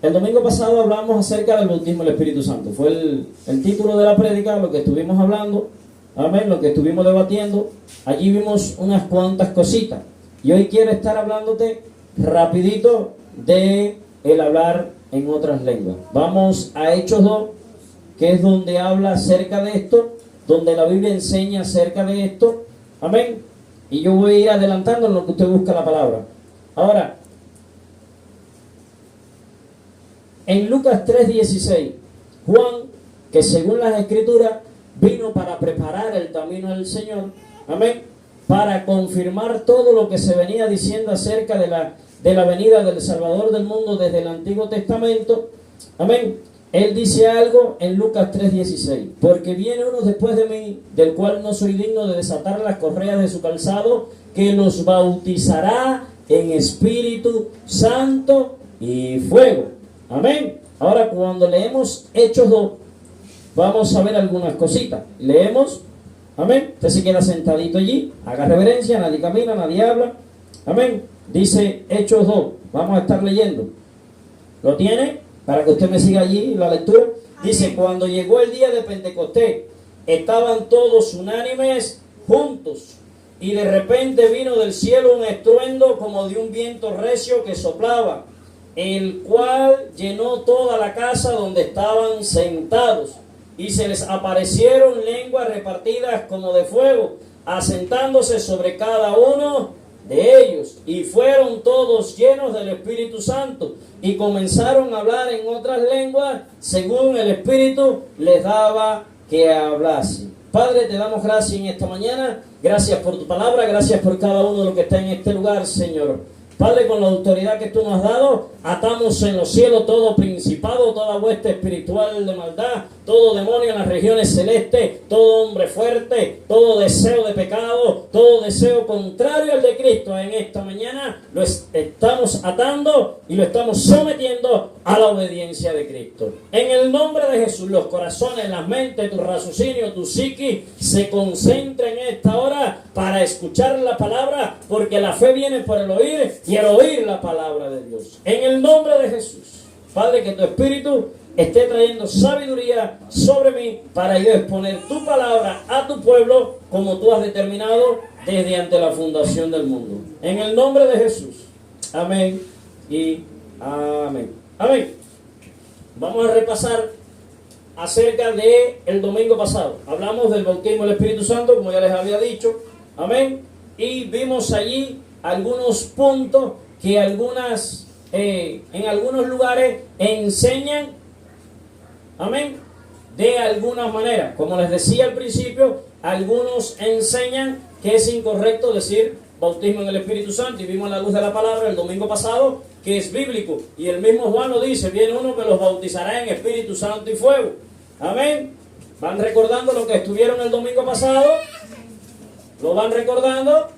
El domingo pasado hablamos acerca del bautismo del Espíritu Santo. Fue el título de la prédica, lo que estuvimos hablando, amén, lo que estuvimos debatiendo. Allí vimos unas cuantas cositas. Y hoy quiero estar hablándote rapidito de el hablar en otras lenguas. Vamos a Hechos 2, que es donde habla acerca de esto, donde la Biblia enseña acerca de esto. Amén. Y yo voy a ir adelantando en lo que usted busca la palabra. Ahora, en Lucas 3:16, Juan, que según las Escrituras vino para preparar el camino del Señor, amén, para confirmar todo lo que se venía diciendo acerca de la venida del Salvador del mundo desde el Antiguo Testamento, amén. Él dice algo en Lucas 3:16, porque viene uno después de mí, del cual no soy digno de desatar las correas de su calzado, que los bautizará en Espíritu Santo y fuego. Amén. Ahora cuando leemos Hechos 2, vamos a ver algunas cositas. Leemos, amén. Usted se queda sentadito allí, haga reverencia, nadie camina, nadie habla. Amén. Dice Hechos 2, vamos a estar leyendo. ¿Lo tiene? Para que usted me siga allí la lectura. Dice, cuando llegó el día de Pentecostés, estaban todos unánimes juntos. Y de repente vino del cielo un estruendo como de un viento recio que soplaba, el cual llenó toda la casa donde estaban sentados. Y se les aparecieron lenguas repartidas como de fuego, asentándose sobre cada uno de ellos. Y fueron todos llenos del Espíritu Santo, y comenzaron a hablar en otras lenguas, según el Espíritu les daba que hablase. Padre, te damos gracias en esta mañana. Gracias por tu palabra, gracias por cada uno de los que está en este lugar, Señor. Padre, con la autoridad que tú nos has dado, atamos en los cielos todo principado, toda hueste espiritual de maldad, todo demonio en las regiones celestes, todo hombre fuerte, todo deseo de pecado, todo deseo contrario al de Cristo. En esta mañana lo estamos atando y lo estamos sometiendo a la obediencia de Cristo. En el nombre de Jesús, los corazones, las mentes, tu raciocinio, tu psiquis se concentren en esta hora para escuchar la palabra, porque la fe viene por el oír y el oír la palabra de Dios. En el nombre de Jesús, Padre, que tu Espíritu esté trayendo sabiduría sobre mí para yo exponer tu palabra a tu pueblo como tú has determinado desde ante la fundación del mundo. En el nombre de Jesús. Amén y amén. Amén. Vamos a repasar acerca de el domingo pasado. Hablamos del bautismo del Espíritu Santo, como ya les había dicho. Amén. Y vimos allí algunos puntos que en algunos lugares enseñan, amén, de alguna manera. Como les decía al principio, algunos enseñan que es incorrecto decir bautismo en el Espíritu Santo, y vimos la luz de la palabra el domingo pasado que es bíblico, y el mismo Juan lo dice, viene uno que los bautizará en Espíritu Santo y fuego. Amén. ¿Van recordando lo que estuvieron el domingo pasado? ¿Lo van recordando?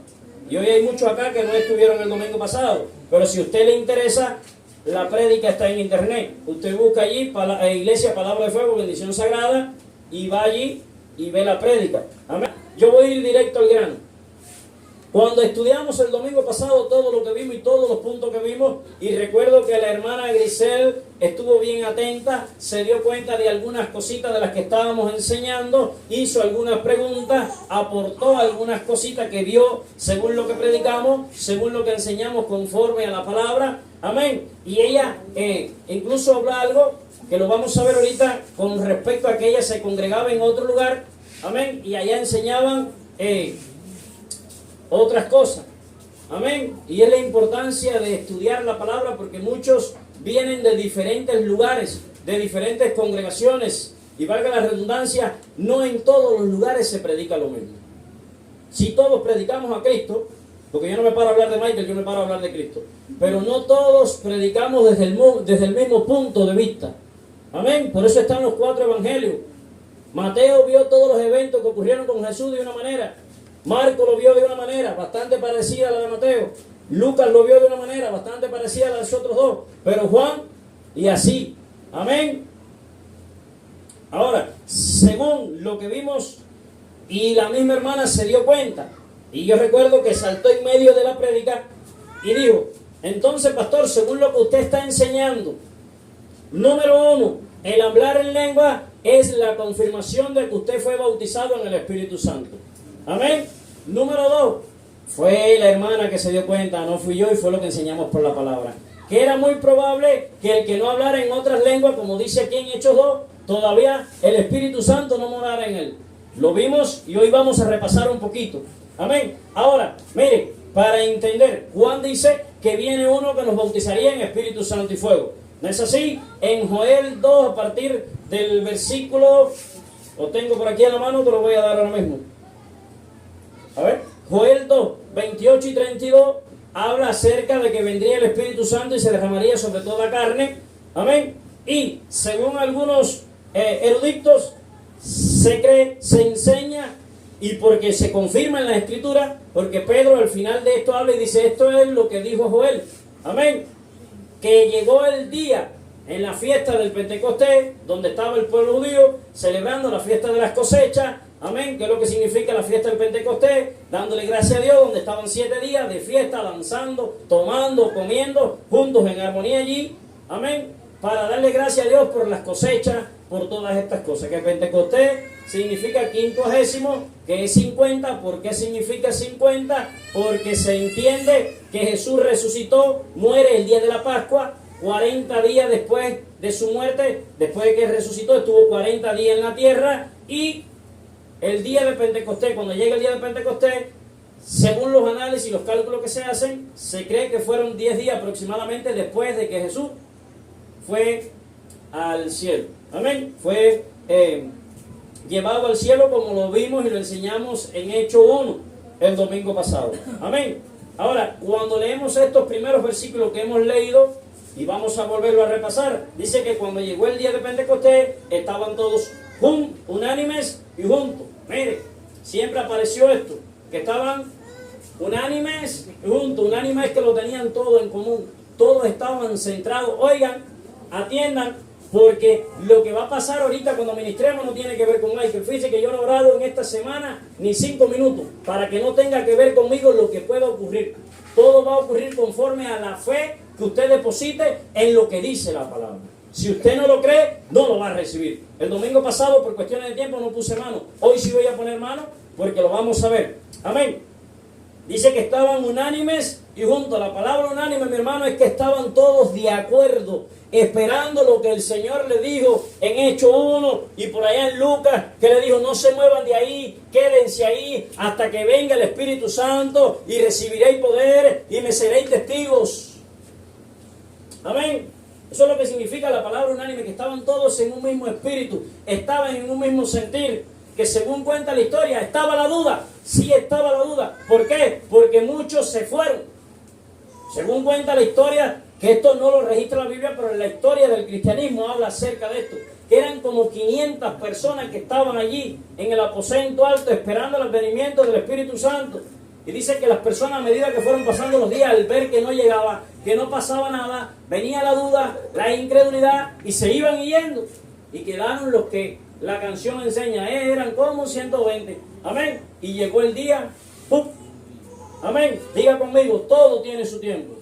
Y hoy hay muchos acá que no estuvieron el domingo pasado, pero si a usted le interesa, la prédica está en internet. Usted busca allí, Iglesia Palabra de Fuego, Bendición Sagrada, y va allí y ve la prédica. Amén. Yo voy a ir directo al grano. Cuando estudiamos el domingo pasado todo lo que vimos y todos los puntos que vimos, y recuerdo que la hermana Grisel estuvo bien atenta, se dio cuenta de algunas cositas de las que estábamos enseñando, hizo algunas preguntas, aportó algunas cositas que vio según lo que predicamos, según lo que enseñamos conforme a la palabra. Amén. Y ella incluso habló algo que lo vamos a ver ahorita con respecto a que ella se congregaba en otro lugar. Amén. Y allá enseñaban otras cosas. Amén. Y es la importancia de estudiar la palabra, porque muchos vienen de diferentes lugares, de diferentes congregaciones, y valga la redundancia, no en todos los lugares se predica lo mismo. Si todos predicamos a Cristo, porque yo no me paro a hablar de Michael, yo me paro a hablar de Cristo, pero no todos predicamos desde el mismo punto de vista. Amén. Por eso están los 4 evangelios. Mateo vio todos los eventos que ocurrieron con Jesús de una manera. Marco lo vio de una manera bastante parecida a la de Mateo. Lucas lo vio de una manera bastante parecida a la de los otros dos. Pero Juan, y así. Amén. Ahora, según lo que vimos, y la misma hermana se dio cuenta, y yo recuerdo que saltó en medio de la prédica y dijo, entonces pastor, según lo que usted está enseñando, Número 1, el hablar en lengua es la confirmación de que usted fue bautizado en el Espíritu Santo. Amén. Número 2, fue la hermana que se dio cuenta, no fui yo, y fue lo que enseñamos por la palabra. Que era muy probable que el que no hablara en otras lenguas, como dice aquí en Hechos 2, todavía el Espíritu Santo no morara en él. Lo vimos y hoy vamos a repasar un poquito. Amén. Ahora, mire, para entender, Juan dice que viene uno que nos bautizaría en Espíritu Santo y fuego. ¿No es así? En Joel 2, a partir del versículo, lo tengo por aquí a la mano, te lo voy a dar ahora mismo. A ver, Joel 2, 28 y 32, habla acerca de que vendría el Espíritu Santo y se derramaría sobre toda carne. Amén. Y según algunos eruditos, se cree, se enseña, y porque se confirma en la Escritura, porque Pedro al final de esto habla y dice, esto es lo que dijo Joel. Amén. Que llegó el día en la fiesta del Pentecostés, donde estaba el pueblo judío celebrando la fiesta de las cosechas. Amén, que es lo que significa la fiesta del Pentecostés, dándole gracias a Dios, donde estaban 7 días de fiesta, danzando, tomando, comiendo, juntos en armonía allí. Amén, para darle gracias a Dios por las cosechas, por todas estas cosas. Que Pentecostés significa 50, que es 50. ¿Por qué significa 50? Porque se entiende que Jesús resucitó, muere el día de la Pascua, 40 días después de su muerte, después de que resucitó, estuvo 40 días en la tierra, y el día de Pentecostés, cuando llega el día de Pentecostés, según los análisis y los cálculos que se hacen, se cree que fueron 10 días aproximadamente después de que Jesús fue al cielo. Amén. Fue llevado al cielo, como lo vimos y lo enseñamos en Hechos 1 el domingo pasado. Amén. Ahora, cuando leemos estos primeros versículos que hemos leído, y vamos a volverlo a repasar, dice que cuando llegó el día de Pentecostés, estaban todos unánimes y juntos. Mire, siempre apareció esto, que estaban unánimes y juntos. Unánimes es que lo tenían todo en común, todos estaban centrados. Oigan, atiendan, porque lo que va a pasar ahorita cuando ministremos no tiene que ver con Michael. Fíjense que yo no he orado en esta semana ni 5 minutos, para que no tenga que ver conmigo lo que pueda ocurrir. Todo va a ocurrir conforme a la fe que usted deposite en lo que dice la palabra. Si usted no lo cree, no lo va a recibir. El domingo pasado, por cuestiones de tiempo, no puse mano. Hoy sí voy a poner mano, porque lo vamos a ver. Amén. Dice que estaban unánimes y juntos. La palabra unánime, mi hermano, es que estaban todos de acuerdo, esperando lo que el Señor le dijo en Hechos 1 y por allá en Lucas, que le dijo, no se muevan de ahí, quédense ahí hasta que venga el Espíritu Santo y recibiréis poder y me seréis testigos. Amén. Eso es lo que significa la palabra unánime, que estaban todos en un mismo espíritu, estaban en un mismo sentir, que según cuenta la historia, ¿estaba la duda? Sí, estaba la duda. ¿Por qué? Porque muchos se fueron. Según cuenta la historia, que esto no lo registra la Biblia, pero en la historia del cristianismo habla acerca de esto, que eran como 500 personas que estaban allí en el aposento alto esperando el advenimiento del Espíritu Santo. Y dice que las personas, a medida que fueron pasando los días, al ver que no llegaba, que no pasaba nada, venía la duda, la incredulidad, y se iban yendo. Y quedaron los que la canción enseña, eran como 120. Amén. Y llegó el día, ¡pum! Amén. Diga conmigo, todo tiene su tiempo.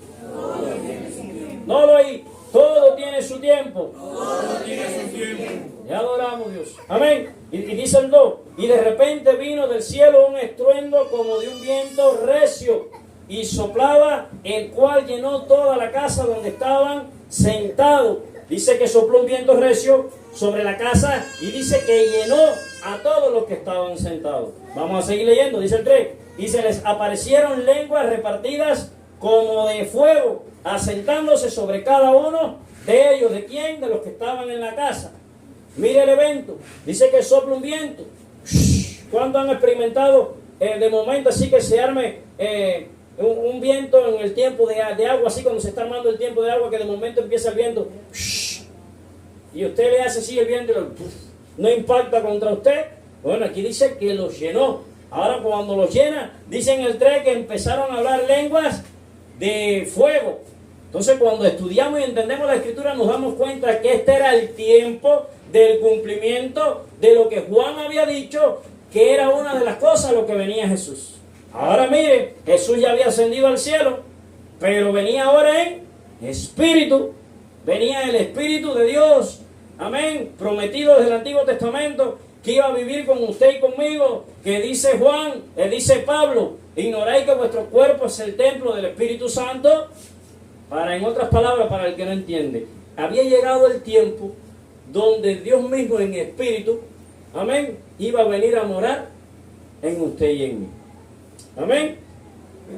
No lo oí. Todo tiene su tiempo. Todo tiene su tiempo. Ya adoramos a Dios. Amén. Y dice el 2. Y de repente vino del cielo un estruendo como de un viento recio, y soplaba, el cual llenó toda la casa donde estaban sentados. Dice que sopló un viento recio sobre la casa, y dice que llenó a todos los que estaban sentados. Vamos a seguir leyendo. Dice el 3. Y se les aparecieron lenguas repartidas como de fuego, asentándose sobre cada uno de ellos. ¿De quién? De los que estaban en la casa. Mire el evento. Dice que sopla un viento. ¿Cuándo han experimentado de momento así que se arme un viento en el tiempo de agua, así cuando se está armando el tiempo de agua, que de momento empieza el viento y usted le hace así el viento y no impacta contra usted? Bueno, aquí dice que los llenó. Ahora cuando los llena, dice en el 3 que empezaron a hablar lenguas de fuego. Entonces cuando estudiamos y entendemos la Escritura, nos damos cuenta que este era el tiempo del cumplimiento de lo que Juan había dicho, que era una de las cosas a lo que venía Jesús. Ahora mire, Jesús ya había ascendido al cielo, pero venía ahora en espíritu. venía el Espíritu de Dios, amén, prometido desde el Antiguo Testamento, que iba a vivir con usted y conmigo, que dice Juan, dice Pablo, ignoráis que vuestro cuerpo es el templo del Espíritu Santo. Para, en otras palabras, para el que no entiende, había llegado el tiempo donde Dios mismo en espíritu, amén, iba a venir a morar en usted y en mí. Amén.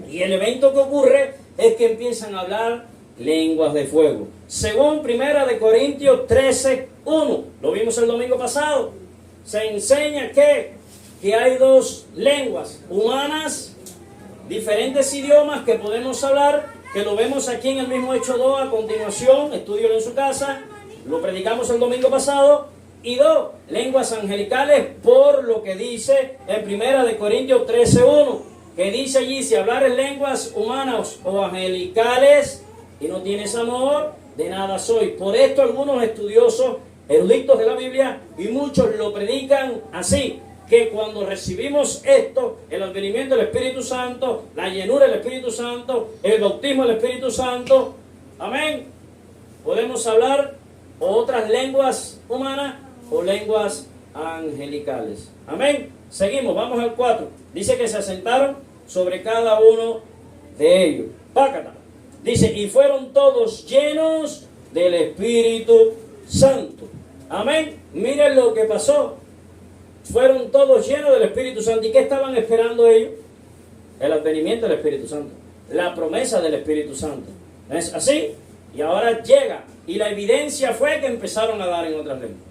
Y el evento que ocurre es que empiezan a hablar lenguas de fuego. Según 1 Corintios 13:1, lo vimos el domingo pasado, se enseña que hay dos lenguas humanas, diferentes idiomas que podemos hablar, que lo vemos aquí en el mismo Hecho 2 a continuación, estúdialo en su casa, lo predicamos el domingo pasado, y dos lenguas angelicales, por lo que dice en 1 Corintios 13:1, que dice allí, si hablares lenguas humanas o angelicales y no tienes amor, de nada soy. Por esto algunos estudiosos, eruditos de la Biblia, y muchos lo predican así, que cuando recibimos esto, el advenimiento del Espíritu Santo, la llenura del Espíritu Santo, el bautismo del Espíritu Santo, amén, podemos hablar otras lenguas humanas o lenguas angelicales. Amén. Seguimos, vamos al 4. Dice que se asentaron sobre cada uno de ellos. Pácata. Dice, y fueron todos llenos del Espíritu Santo. Amén. Miren lo que pasó. Fueron todos llenos del Espíritu Santo. ¿Y qué estaban esperando ellos? El advenimiento del Espíritu Santo. La promesa del Espíritu Santo. ¿Es así? Y ahora llega. Y la evidencia fue que empezaron a hablar en otras lenguas.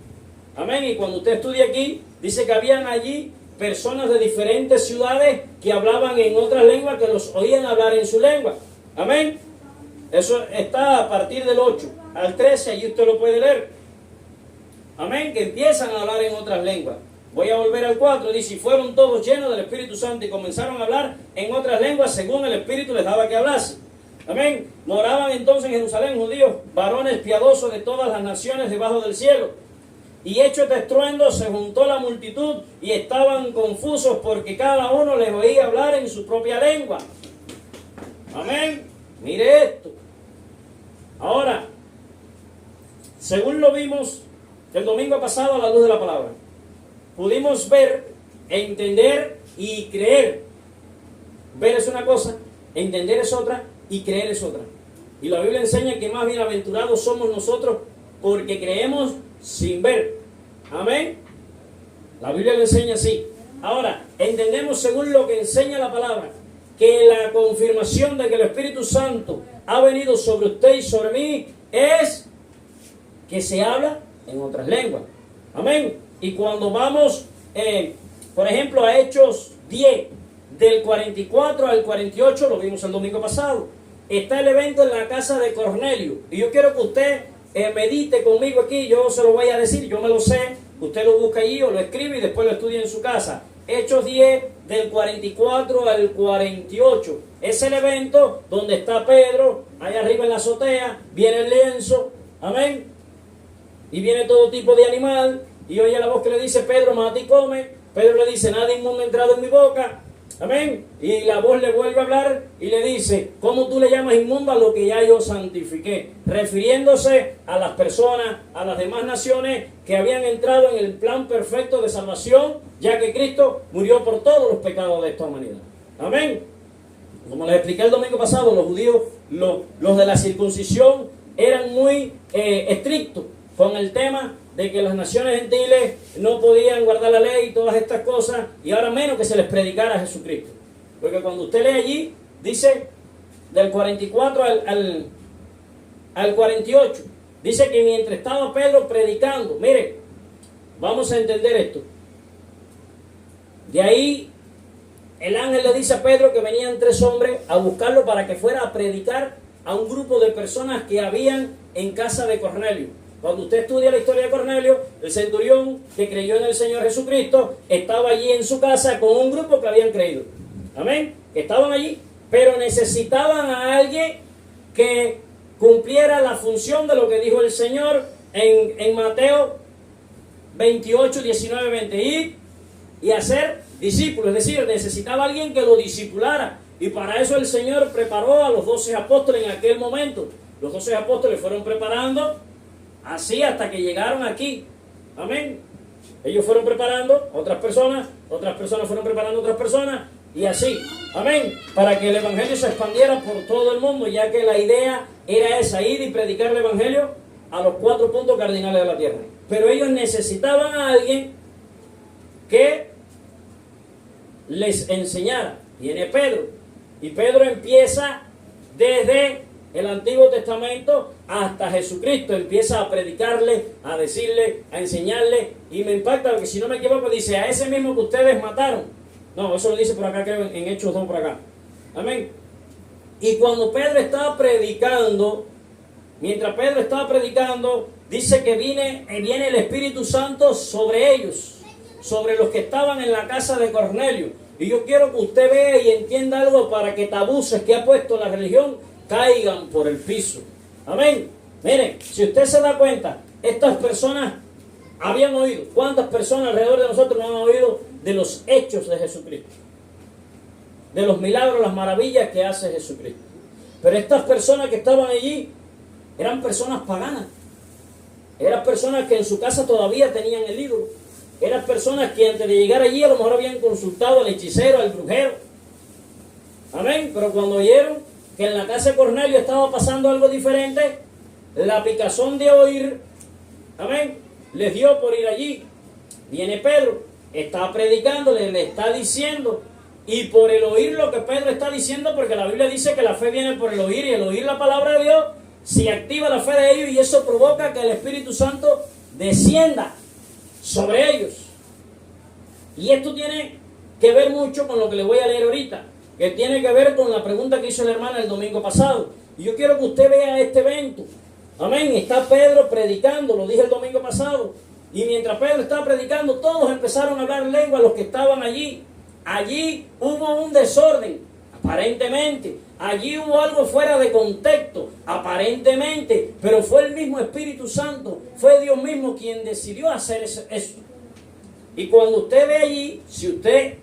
Amén. Y cuando usted estudia aquí, dice que habían allí personas de diferentes ciudades que hablaban en otras lenguas, que los oían hablar en su lengua. Amén. Eso está a partir del 8 al 13, allí usted lo puede leer. Amén. Que empiezan a hablar en otras lenguas. Voy a volver al 4. Dice, y fueron todos llenos del Espíritu Santo y comenzaron a hablar en otras lenguas según el Espíritu les daba que hablase. Amén. Moraban entonces en Jerusalén judíos, varones piadosos de todas las naciones debajo del cielo. Y hecho este estruendo, se juntó la multitud y estaban confusos porque cada uno les oía hablar en su propia lengua. Amén. Mire esto. Ahora, según lo vimos el domingo pasado a la luz de la palabra, pudimos ver, entender y creer. Ver es una cosa, entender es otra y creer es otra. Y la Biblia enseña que más bienaventurados somos nosotros porque creemos sin ver. Amén. La Biblia lo enseña así. Ahora, entendemos según lo que enseña la palabra, que la confirmación de que el Espíritu Santo ha venido sobre usted y sobre mí es que se habla en otras lenguas. Amén. Y cuando vamos, por ejemplo, a Hechos 10, del 44 al 48, lo vimos el domingo pasado, está el evento en la casa de Cornelio. Y yo quiero que usted medite conmigo aquí, yo se lo voy a decir, yo me lo sé, usted lo busca allí o lo escribe y después lo estudia en su casa. Hechos 10, del 44 al 48. Es el evento donde está Pedro, allá arriba en la azotea, viene el lienzo, amén, y viene todo tipo de animal, y oye la voz que le dice, Pedro, mata y come. Pedro le dice, nada inmundo ha entrado en mi boca. Amén. Y la voz le vuelve a hablar y le dice, ¿cómo tú le llamas inmundo a lo que ya yo santifiqué? Refiriéndose a las personas, a las demás naciones que habían entrado en el plan perfecto de salvación, ya que Cristo murió por todos los pecados de esta humanidad. Amén. Como les expliqué el domingo pasado, los judíos, los de la circuncisión, eran muy estrictos con el tema de que las naciones gentiles no podían guardar la ley y todas estas cosas, y ahora menos que se les predicara a Jesucristo. Porque cuando usted lee allí, dice del 44 al 48, dice que mientras estaba Pedro predicando, mire, vamos a entender esto. De ahí el ángel le dice a Pedro que venían 3 hombres a buscarlo para que fuera a predicar a un grupo de personas que habían en casa de Cornelio. Cuando usted estudia la historia de Cornelio, el centurión que creyó en el Señor Jesucristo estaba allí en su casa con un grupo que habían creído. Amén. Estaban allí, pero necesitaban a alguien que cumpliera la función de lo que dijo el Señor en Mateo 28, 19, 20. Ir y hacer discípulos. Es decir, necesitaba a alguien que lo discipulara. Y para eso el Señor preparó a los 12 apóstoles en aquel momento. Los 12 apóstoles fueron preparando así hasta que llegaron aquí. Amén. Ellos fueron preparando otras personas fueron preparando otras personas, y así. Amén. Para que el evangelio se expandiera por todo el mundo, ya que la idea era esa, ir y predicar el evangelio a los 4 puntos cardinales de la tierra. Pero ellos necesitaban a alguien que les enseñara. Viene Pedro, y Pedro empieza desde el Antiguo Testamento hasta Jesucristo, empieza a predicarle, a decirle, a enseñarle, y me impacta porque, si no me equivoco, dice: a ese mismo que ustedes mataron. No, eso lo dice por acá, creo, en Hechos 2 por acá. Amén. Y cuando Pedro estaba predicando, mientras Pedro estaba predicando, dice que viene el Espíritu Santo sobre ellos, sobre los que estaban en la casa de Cornelio. Y yo quiero que usted vea y entienda algo, para que tabuces que ha puesto la religión caigan por el piso. Amén. Miren, si usted se da cuenta, estas personas habían oído. ¿Cuántas personas alrededor de nosotros no han oído de los hechos de Jesucristo? De los milagros, las maravillas que hace Jesucristo. Pero estas personas que estaban allí eran personas paganas. Eran personas que en su casa todavía tenían el ídolo. Eran personas que antes de llegar allí a lo mejor habían consultado al hechicero, al brujero. Amén. Pero cuando oyeron que en la casa de Cornelio estaba pasando algo diferente, la picazón de oír, amén, les dio por ir allí. Viene Pedro, está predicando, le está diciendo, y por el oír lo que Pedro está diciendo, porque la Biblia dice que la fe viene por el oír, y el oír la palabra de Dios, se activa la fe de ellos, y eso provoca que el Espíritu Santo descienda sobre ellos. Y esto tiene que ver mucho con lo que le voy a leer ahorita, que tiene que ver con la pregunta que hizo la hermana el domingo pasado. Y yo quiero que usted vea este evento. Amén. Está Pedro predicando, lo dije el domingo pasado. Y mientras Pedro estaba predicando, todos empezaron a hablar lengua, los que estaban allí. Allí hubo un desorden, aparentemente. Allí hubo algo fuera de contexto, aparentemente. Pero fue el mismo Espíritu Santo, fue Dios mismo quien decidió hacer eso. Y cuando usted ve allí, si usted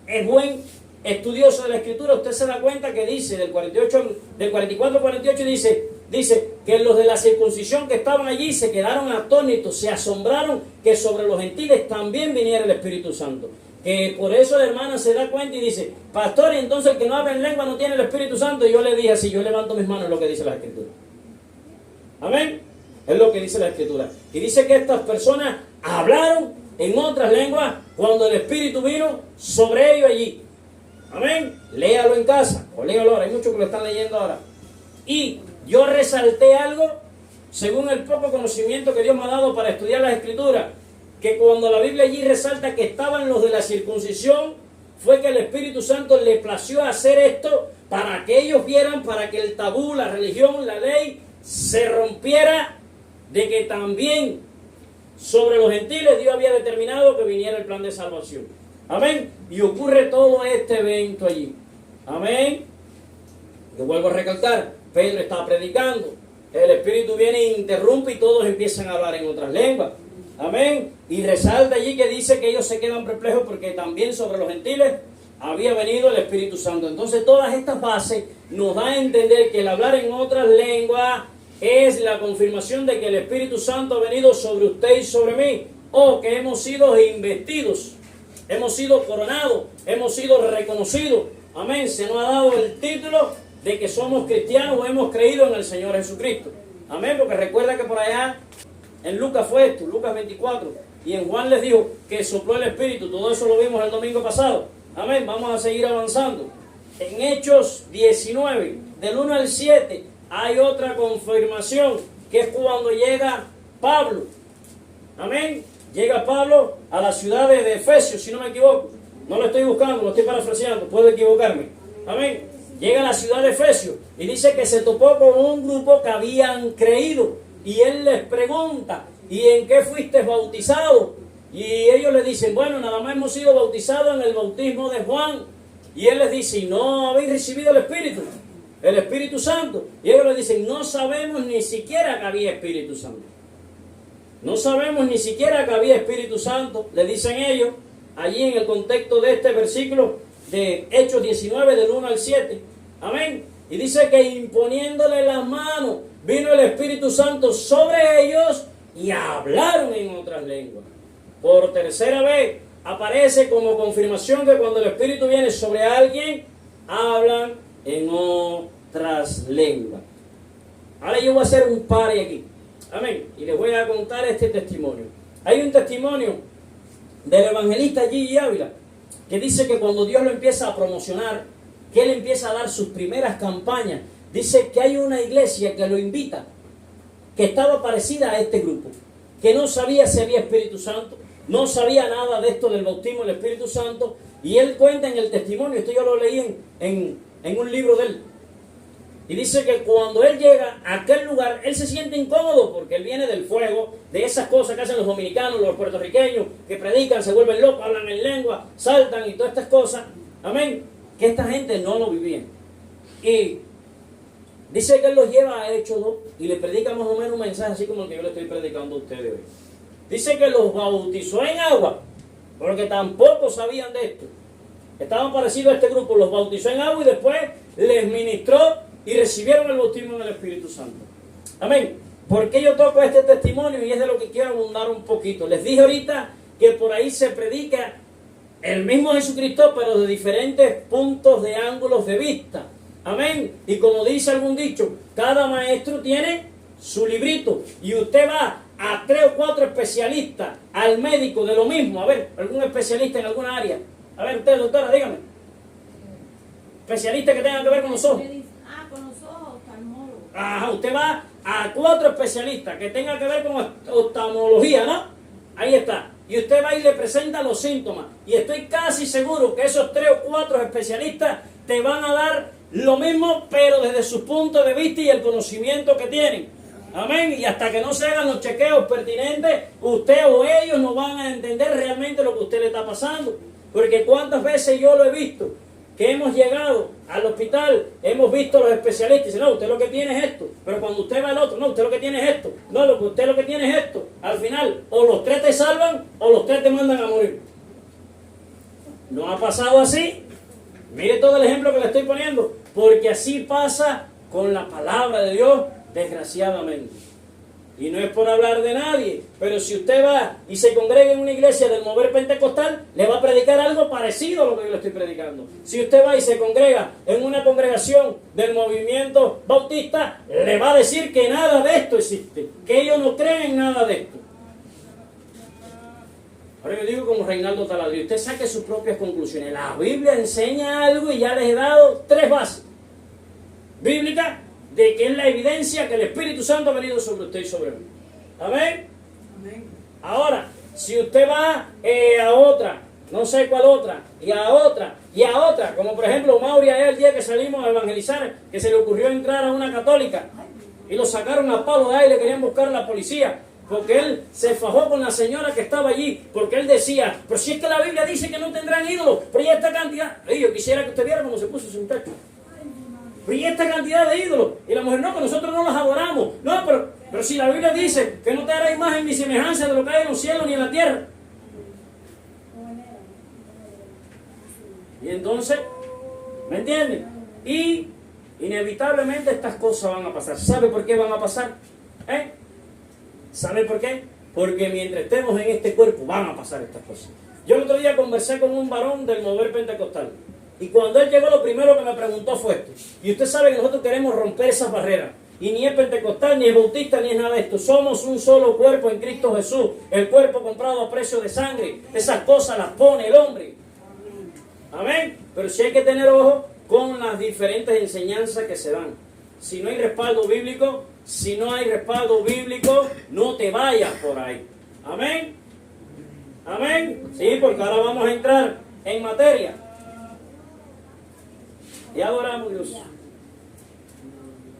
es buen estudioso de la Escritura, usted se da cuenta que dice, del 44 al 48, dice que los de la circuncisión que estaban allí se quedaron atónitos, se asombraron que sobre los gentiles también viniera el Espíritu Santo. Que por eso la hermana se da cuenta y dice: pastor, entonces el que no habla en lengua no tiene el Espíritu Santo. Y yo le dije así: yo levanto mis manos, es lo que dice la Escritura. Amén. Es lo que dice la Escritura. Y dice que estas personas hablaron en otras lenguas cuando el Espíritu vino sobre ellos allí. Amén. Léalo en casa, o léalo ahora, hay muchos que lo están leyendo ahora. Y yo resalté algo, según el poco conocimiento que Dios me ha dado para estudiar las Escrituras, que cuando la Biblia allí resalta que estaban los de la circuncisión, fue que el Espíritu Santo le plació hacer esto para que ellos vieran, para que el tabú, la religión, la ley se rompiera, de que también sobre los gentiles Dios había determinado que viniera el plan de salvación. Amén. Y ocurre todo este evento allí. Amén. Yo vuelvo a recalcar, Pedro estaba predicando, el Espíritu viene e interrumpe y todos empiezan a hablar en otras lenguas. Amén. Y resalta allí que dice que ellos se quedan perplejos porque también sobre los gentiles había venido el Espíritu Santo. Entonces todas estas bases nos dan a entender que el hablar en otras lenguas es la confirmación de que el Espíritu Santo ha venido sobre usted y sobre mí, o que hemos sido investidos, hemos sido coronados, hemos sido reconocidos. Amén. Se nos ha dado el título de que somos cristianos o hemos creído en el Señor Jesucristo. Amén. Porque recuerda que por allá en Lucas fue esto, Lucas 24, y en Juan les dijo que sopló el Espíritu. Todo eso lo vimos el domingo pasado. Amén. Vamos a seguir avanzando. En Hechos 19, del 1 al 7, hay otra confirmación, que es cuando llega Pablo. Amén. Llega Pablo a la ciudad de Efesios, si no me equivoco. No lo estoy buscando, lo estoy parafraseando, puedo equivocarme. Amén. Llega a la ciudad de Efesios y dice que se topó con un grupo que habían creído. Y él les pregunta: ¿y en qué fuiste bautizado? Y ellos le dicen: bueno, nada más hemos sido bautizados en el bautismo de Juan. Y él les dice: ¿y no habéis recibido el Espíritu Santo? Y ellos le dicen: no sabemos ni siquiera que había Espíritu Santo. No sabemos ni siquiera que había Espíritu Santo, le dicen ellos, allí en el contexto de este versículo de Hechos 19, del 1 al 7. Amén. Y dice que imponiéndole la mano vino el Espíritu Santo sobre ellos y hablaron en otras lenguas. Por tercera vez aparece como confirmación que cuando el Espíritu viene sobre alguien, hablan en otras lenguas. Ahora yo voy a hacer un pare aquí. Amén. Y les voy a contar este testimonio. Hay un testimonio del evangelista Gigi Ávila que dice que cuando Dios lo empieza a promocionar, que él empieza a dar sus primeras campañas, dice que hay una iglesia que lo invita, que estaba parecida a este grupo, que no sabía si había Espíritu Santo, no sabía nada de esto del bautismo del Espíritu Santo, y él cuenta en el testimonio, esto yo lo leí en un libro de él, y dice que cuando él llega a aquel lugar, él se siente incómodo porque él viene del fuego, de esas cosas que hacen los dominicanos, los puertorriqueños, que predican, se vuelven locos, hablan en lengua, saltan y todas estas cosas. Amén. Que esta gente no lo vivía. Y dice que él los lleva a Hechos 2 y le predica más o menos un mensaje así como el que yo le estoy predicando a ustedes hoy. Dice que los bautizó en agua, porque tampoco sabían de esto. Estaban parecidos a este grupo, los bautizó en agua y después les ministró y recibieron el bautismo del Espíritu Santo. Amén. ¿Por qué yo toco este testimonio? Y es de lo que quiero abundar un poquito. Les dije ahorita que por ahí se predica el mismo Jesucristo, pero de diferentes puntos de ángulos de vista. Amén. Y como dice algún dicho, cada maestro tiene su librito. Y usted va a 3 o 4 especialistas, al médico de lo mismo. A ver, algún especialista en alguna área. A ver, usted, doctora, dígame. Especialista que tenga que ver con los ojos. Con los ojos, oftalmólogo. Ajá, usted va a 4 especialistas que tengan que ver con oftalmología, ¿no? Ahí está. Y usted va y le presenta los síntomas. Y estoy casi seguro que esos 3 o 4 especialistas te van a dar lo mismo, pero desde su punto de vista y el conocimiento que tienen. Amén. Y hasta que no se hagan los chequeos pertinentes, usted o ellos no van a entender realmente lo que a usted le está pasando. Porque cuántas veces yo lo he visto, que hemos llegado al hospital, hemos visto a los especialistas y dicen, no, usted lo que tiene es esto. Pero cuando usted va al otro, no, usted lo que tiene es esto. No, usted lo que tiene es esto. Al final, o los 3 te salvan, o los 3 te mandan a morir. ¿No ha pasado así? Mire todo el ejemplo que le estoy poniendo. Porque así pasa con la palabra de Dios, desgraciadamente. Y no es por hablar de nadie, pero si usted va y se congrega en una iglesia del mover pentecostal, le va a predicar algo parecido a lo que yo le estoy predicando. Si usted va y se congrega en una congregación del movimiento bautista, le va a decir que nada de esto existe, que ellos no creen en nada de esto. Ahora yo digo como Reinaldo Taladrió, usted saque sus propias conclusiones. La Biblia enseña algo y ya les he dado 3 bases bíblicas de que es la evidencia que el Espíritu Santo ha venido sobre usted y sobre mí. Amén. Amén. Ahora, si usted va a otra, no sé cuál otra, y a otra, y a otra, como por ejemplo Mauri el día que salimos a evangelizar, que se le ocurrió entrar a una católica y lo sacaron a palo de ahí, le querían buscar a la policía, porque él se fajó con la señora que estaba allí, porque él decía, pero si es que la Biblia dice que no tendrán ídolos, pero ya esta cantidad, yo quisiera que usted viera cómo se puso ese muchacho. Pero y esta cantidad de ídolos. Y la mujer, no, que nosotros no los adoramos. No, pero si la Biblia dice que no te hará imagen ni semejanza de lo que hay en los cielos ni en la tierra. Y entonces, ¿me entienden? Y inevitablemente estas cosas van a pasar. ¿Sabe por qué van a pasar? ¿Sabe por qué? Porque mientras estemos en este cuerpo van a pasar estas cosas. Yo el otro día conversé con un varón del mover pentecostal. Y cuando él llegó, lo primero que me preguntó fue esto. Y usted sabe que nosotros queremos romper esas barreras. Y ni es pentecostal, ni es bautista, ni es nada de esto. Somos un solo cuerpo en Cristo Jesús. El cuerpo comprado a precio de sangre. Esas cosas las pone el hombre. Amén. Pero sí hay que tener ojo con las diferentes enseñanzas que se dan. Si no hay respaldo bíblico, no te vayas por ahí. Amén. Amén. Sí, porque ahora vamos a entrar en materia. Y adoramos a Dios.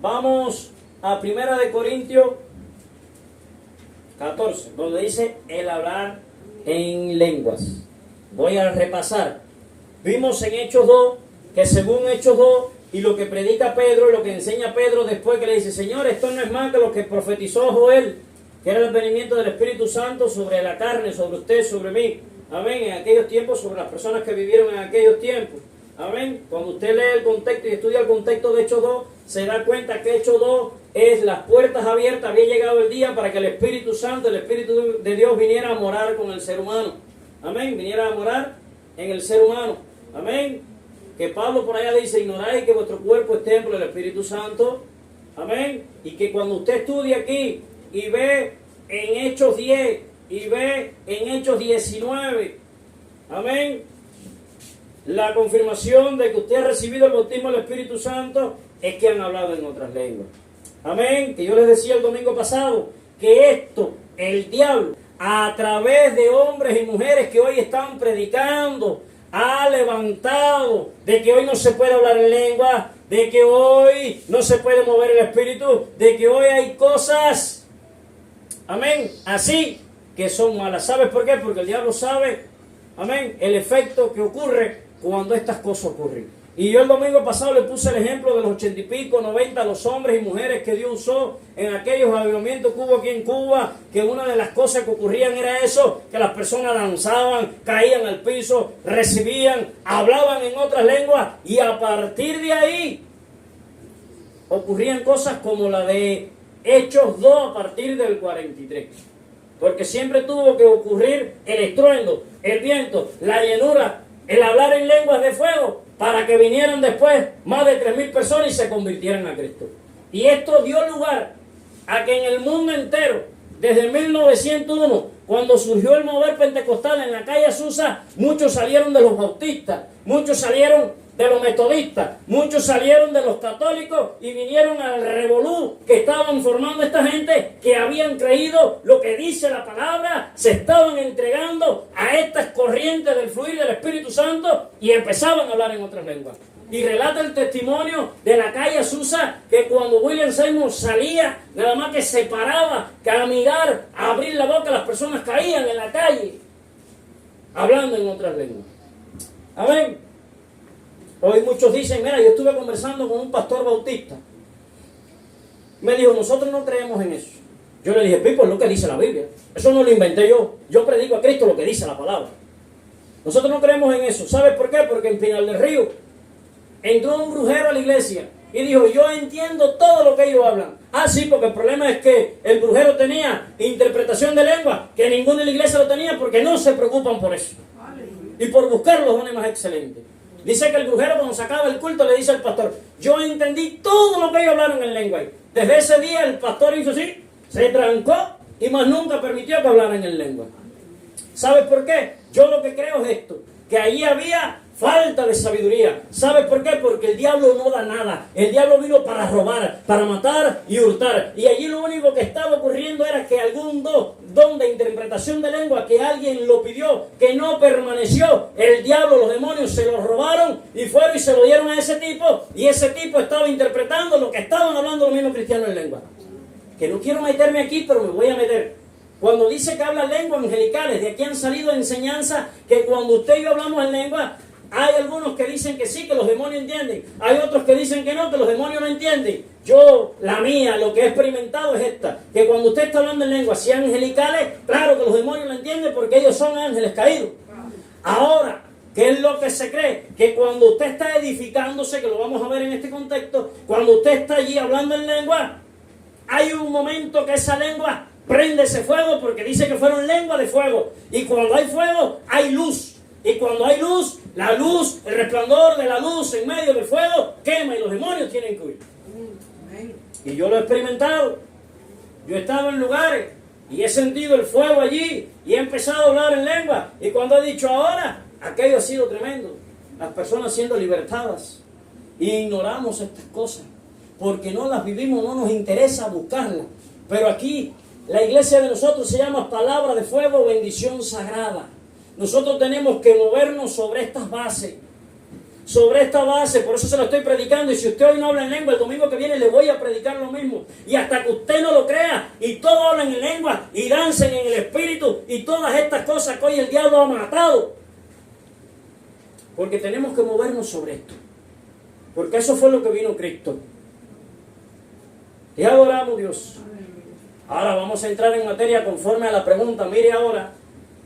Vamos a 1 Corintios 14, donde dice el hablar en lenguas. Voy a repasar. Vimos en Hechos 2 que según Hechos 2 y lo que predica Pedro y lo que enseña Pedro después, que le dice, Señor, esto no es más que lo que profetizó Joel, que era el venimiento del Espíritu Santo sobre la carne, sobre usted, sobre mí. Amén. En aquellos tiempos, sobre las personas que vivieron en aquellos tiempos. Amén. Cuando usted lee el contexto y estudia el contexto de Hechos 2, se da cuenta que Hechos 2 es las puertas abiertas. Había llegado el día para que el Espíritu Santo, el Espíritu de Dios viniera a morar con el ser humano. Amén. Viniera a morar en el ser humano. Amén. Que Pablo por allá dice, ignoráis que vuestro cuerpo es templo del Espíritu Santo. Amén. Y que cuando usted estudia aquí y ve en Hechos 10 y ve en Hechos 19, amén, la confirmación de que usted ha recibido el bautismo del Espíritu Santo, es que han hablado en otras lenguas. Amén. Que yo les decía el domingo pasado, que esto, el diablo, a través de hombres y mujeres que hoy están predicando, ha levantado de que hoy no se puede hablar en lengua, de que hoy no se puede mover el Espíritu, de que hoy hay cosas, amén, así que son malas. ¿Sabes por qué? Porque el diablo sabe, amén, el efecto que ocurre cuando estas cosas ocurren. Y yo el domingo pasado le puse el ejemplo de los 80 y pico, 90, los hombres y mujeres que Dios usó en aquellos avivamientos que hubo aquí en Cuba, que una de las cosas que ocurrían era eso, que las personas danzaban, caían al piso, recibían, hablaban en otras lenguas, y a partir de ahí ocurrían cosas como la de Hechos 2 a partir del 43. Porque siempre tuvo que ocurrir el estruendo, el viento, la llenura, el hablar en lenguas de fuego, para que vinieran después más de 3.000 personas y se convirtieran a Cristo. Y esto dio lugar a que en el mundo entero, desde 1901, cuando surgió el mover pentecostal en la calle Azusa, muchos salieron de los bautistas, muchos salieron de los metodistas, muchos salieron de los católicos y vinieron al revolú que estaban formando esta gente que habían creído lo que dice la palabra, se estaban entregando a estas corrientes del fluir del Espíritu Santo y empezaban a hablar en otras lenguas. Y relata el testimonio de la calle Azusa que cuando William Seymour salía, nada más que se paraba, que a mirar, a abrir la boca, las personas caían en la calle hablando en otras lenguas. Amén. Hoy muchos dicen, mira, yo estuve conversando con un pastor bautista. Me dijo, nosotros no creemos en eso. Yo le dije, Pipo, es lo que dice la Biblia. Eso no lo inventé yo. Yo predico a Cristo lo que dice la palabra. Nosotros no creemos en eso. ¿Sabes por qué? Porque en Pinal del Río entró un brujero a la iglesia y dijo, yo entiendo todo lo que ellos hablan. Ah, sí, porque el problema es que el brujero tenía interpretación de lengua, que ninguno de la iglesia lo tenía porque no se preocupan por eso. Y por buscar los dones más excelentes. Dice que el brujero cuando se acaba el culto le dice al pastor, yo entendí todo lo que ellos hablaron en lengua. Desde ese día el pastor hizo así, se trancó y más nunca permitió que hablaran en lengua. ¿Sabes por qué? Yo lo que creo es esto, que allí había falta de sabiduría. ¿Sabes por qué? Porque el diablo no da nada. El diablo vino para robar, para matar y hurtar. Y allí lo único que estaba ocurriendo era que algún don de interpretación de lengua que alguien lo pidió, que no permaneció, el diablo, los demonios se lo robaron y fueron y se lo dieron a ese tipo. Y ese tipo estaba interpretando lo que estaban hablando los mismos cristianos en lengua. Que no quiero meterme aquí, pero me voy a meter. Cuando dice que habla lenguas angelicales, de aquí han salido enseñanzas que cuando usted y yo hablamos en lengua, hay algunos que dicen que sí, que los demonios entienden. Hay otros que dicen que no, que los demonios no entienden. Yo, la mía, lo que he experimentado es esta. Que cuando usted está hablando en lenguas, si angelicales, claro que los demonios lo entienden porque ellos son ángeles caídos. Ahora, ¿qué es lo que se cree? Que cuando usted está edificándose, que lo vamos a ver en este contexto, cuando usted está allí hablando en lengua, hay un momento que esa lengua prende ese fuego porque dice que fueron lenguas de fuego. Y cuando hay fuego, hay luz. Y cuando hay luz, la luz, el resplandor de la luz en medio del fuego quema y los demonios tienen que huir. Y yo lo he experimentado. Yo he estado en lugares y he sentido el fuego allí y he empezado a hablar en lengua. Y cuando he dicho ahora, aquello ha sido tremendo. Las personas siendo libertadas. Y ignoramos estas cosas porque no las vivimos, no nos interesa buscarlas. Pero aquí la iglesia de nosotros se llama Palabra de Fuego, Bendición Sagrada. Nosotros tenemos que movernos sobre estas bases. Sobre esta base, por eso se lo estoy predicando. Y si usted hoy no habla en lengua, el domingo que viene le voy a predicar lo mismo. Y hasta que usted no lo crea, y todos hablen en lengua, y dancen en el espíritu, y todas estas cosas que hoy el diablo ha matado. Porque tenemos que movernos sobre esto. Porque eso fue lo que vino Cristo. Y adoramos a Dios. Ahora vamos a entrar en materia conforme a la pregunta. Mire ahora,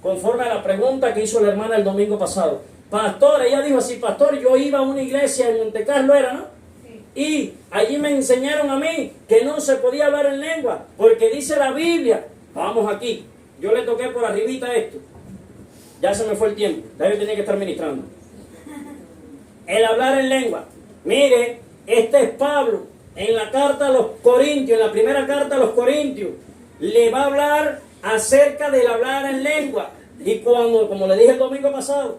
conforme a la pregunta que hizo la hermana el domingo pasado. Pastor, ella dijo así, pastor, yo iba a una iglesia en Monte Carlo, era, ¿no? Y allí me enseñaron a mí que no se podía hablar en lengua, porque dice la Biblia, vamos aquí, yo le toqué por arribita esto, ya se me fue el tiempo, ya yo tenía que estar ministrando. El hablar en lengua, mire, este es Pablo, en la carta a los Corintios, en la primera carta a los Corintios, le va a hablar acerca del hablar en lengua. Y cuando, como le dije el domingo pasado,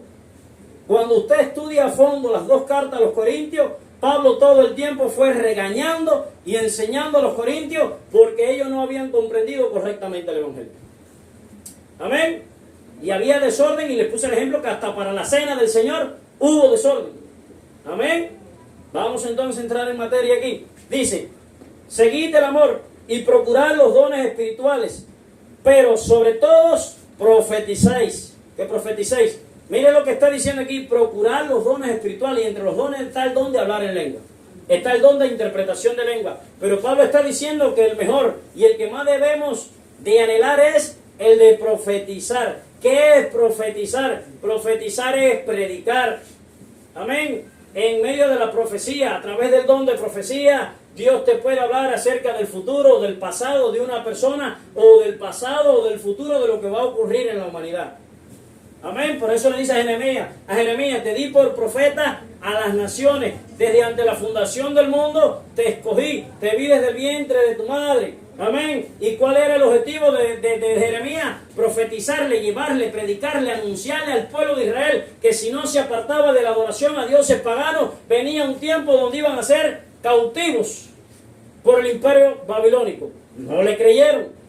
cuando usted estudia a fondo las dos cartas a los Corintios, Pablo todo el tiempo fue regañando y enseñando a los corintios porque ellos no habían comprendido correctamente el Evangelio. Amén. Y había desorden, y les puse el ejemplo que hasta para la cena del Señor hubo desorden. Amén. Vamos entonces a entrar en materia aquí. Dice, seguid el amor y procurad los dones espirituales, pero sobre todos profetizáis. ¿Qué profetizáis? Mire lo que está diciendo aquí, procurar los dones espirituales, y entre los dones está el don de hablar en lengua, está el don de interpretación de lengua, pero Pablo está diciendo que el mejor y el que más debemos de anhelar es el de profetizar. ¿Qué es profetizar? Profetizar es predicar, amén, en medio de la profecía, a través del don de profecía, Dios te puede hablar acerca del futuro, del pasado de una persona, o del pasado o del futuro de lo que va a ocurrir en la humanidad. Amén, por eso le dice a Jeremías, te di por profeta a las naciones, desde ante la fundación del mundo te escogí, te vi desde el vientre de tu madre. Amén. ¿Y cuál era el objetivo de Jeremías? Profetizarle, llevarle, predicarle, anunciarle al pueblo de Israel que si no se apartaba de la adoración a dioses paganos, venía un tiempo donde iban a ser cautivos por el imperio babilónico. No le creyeron.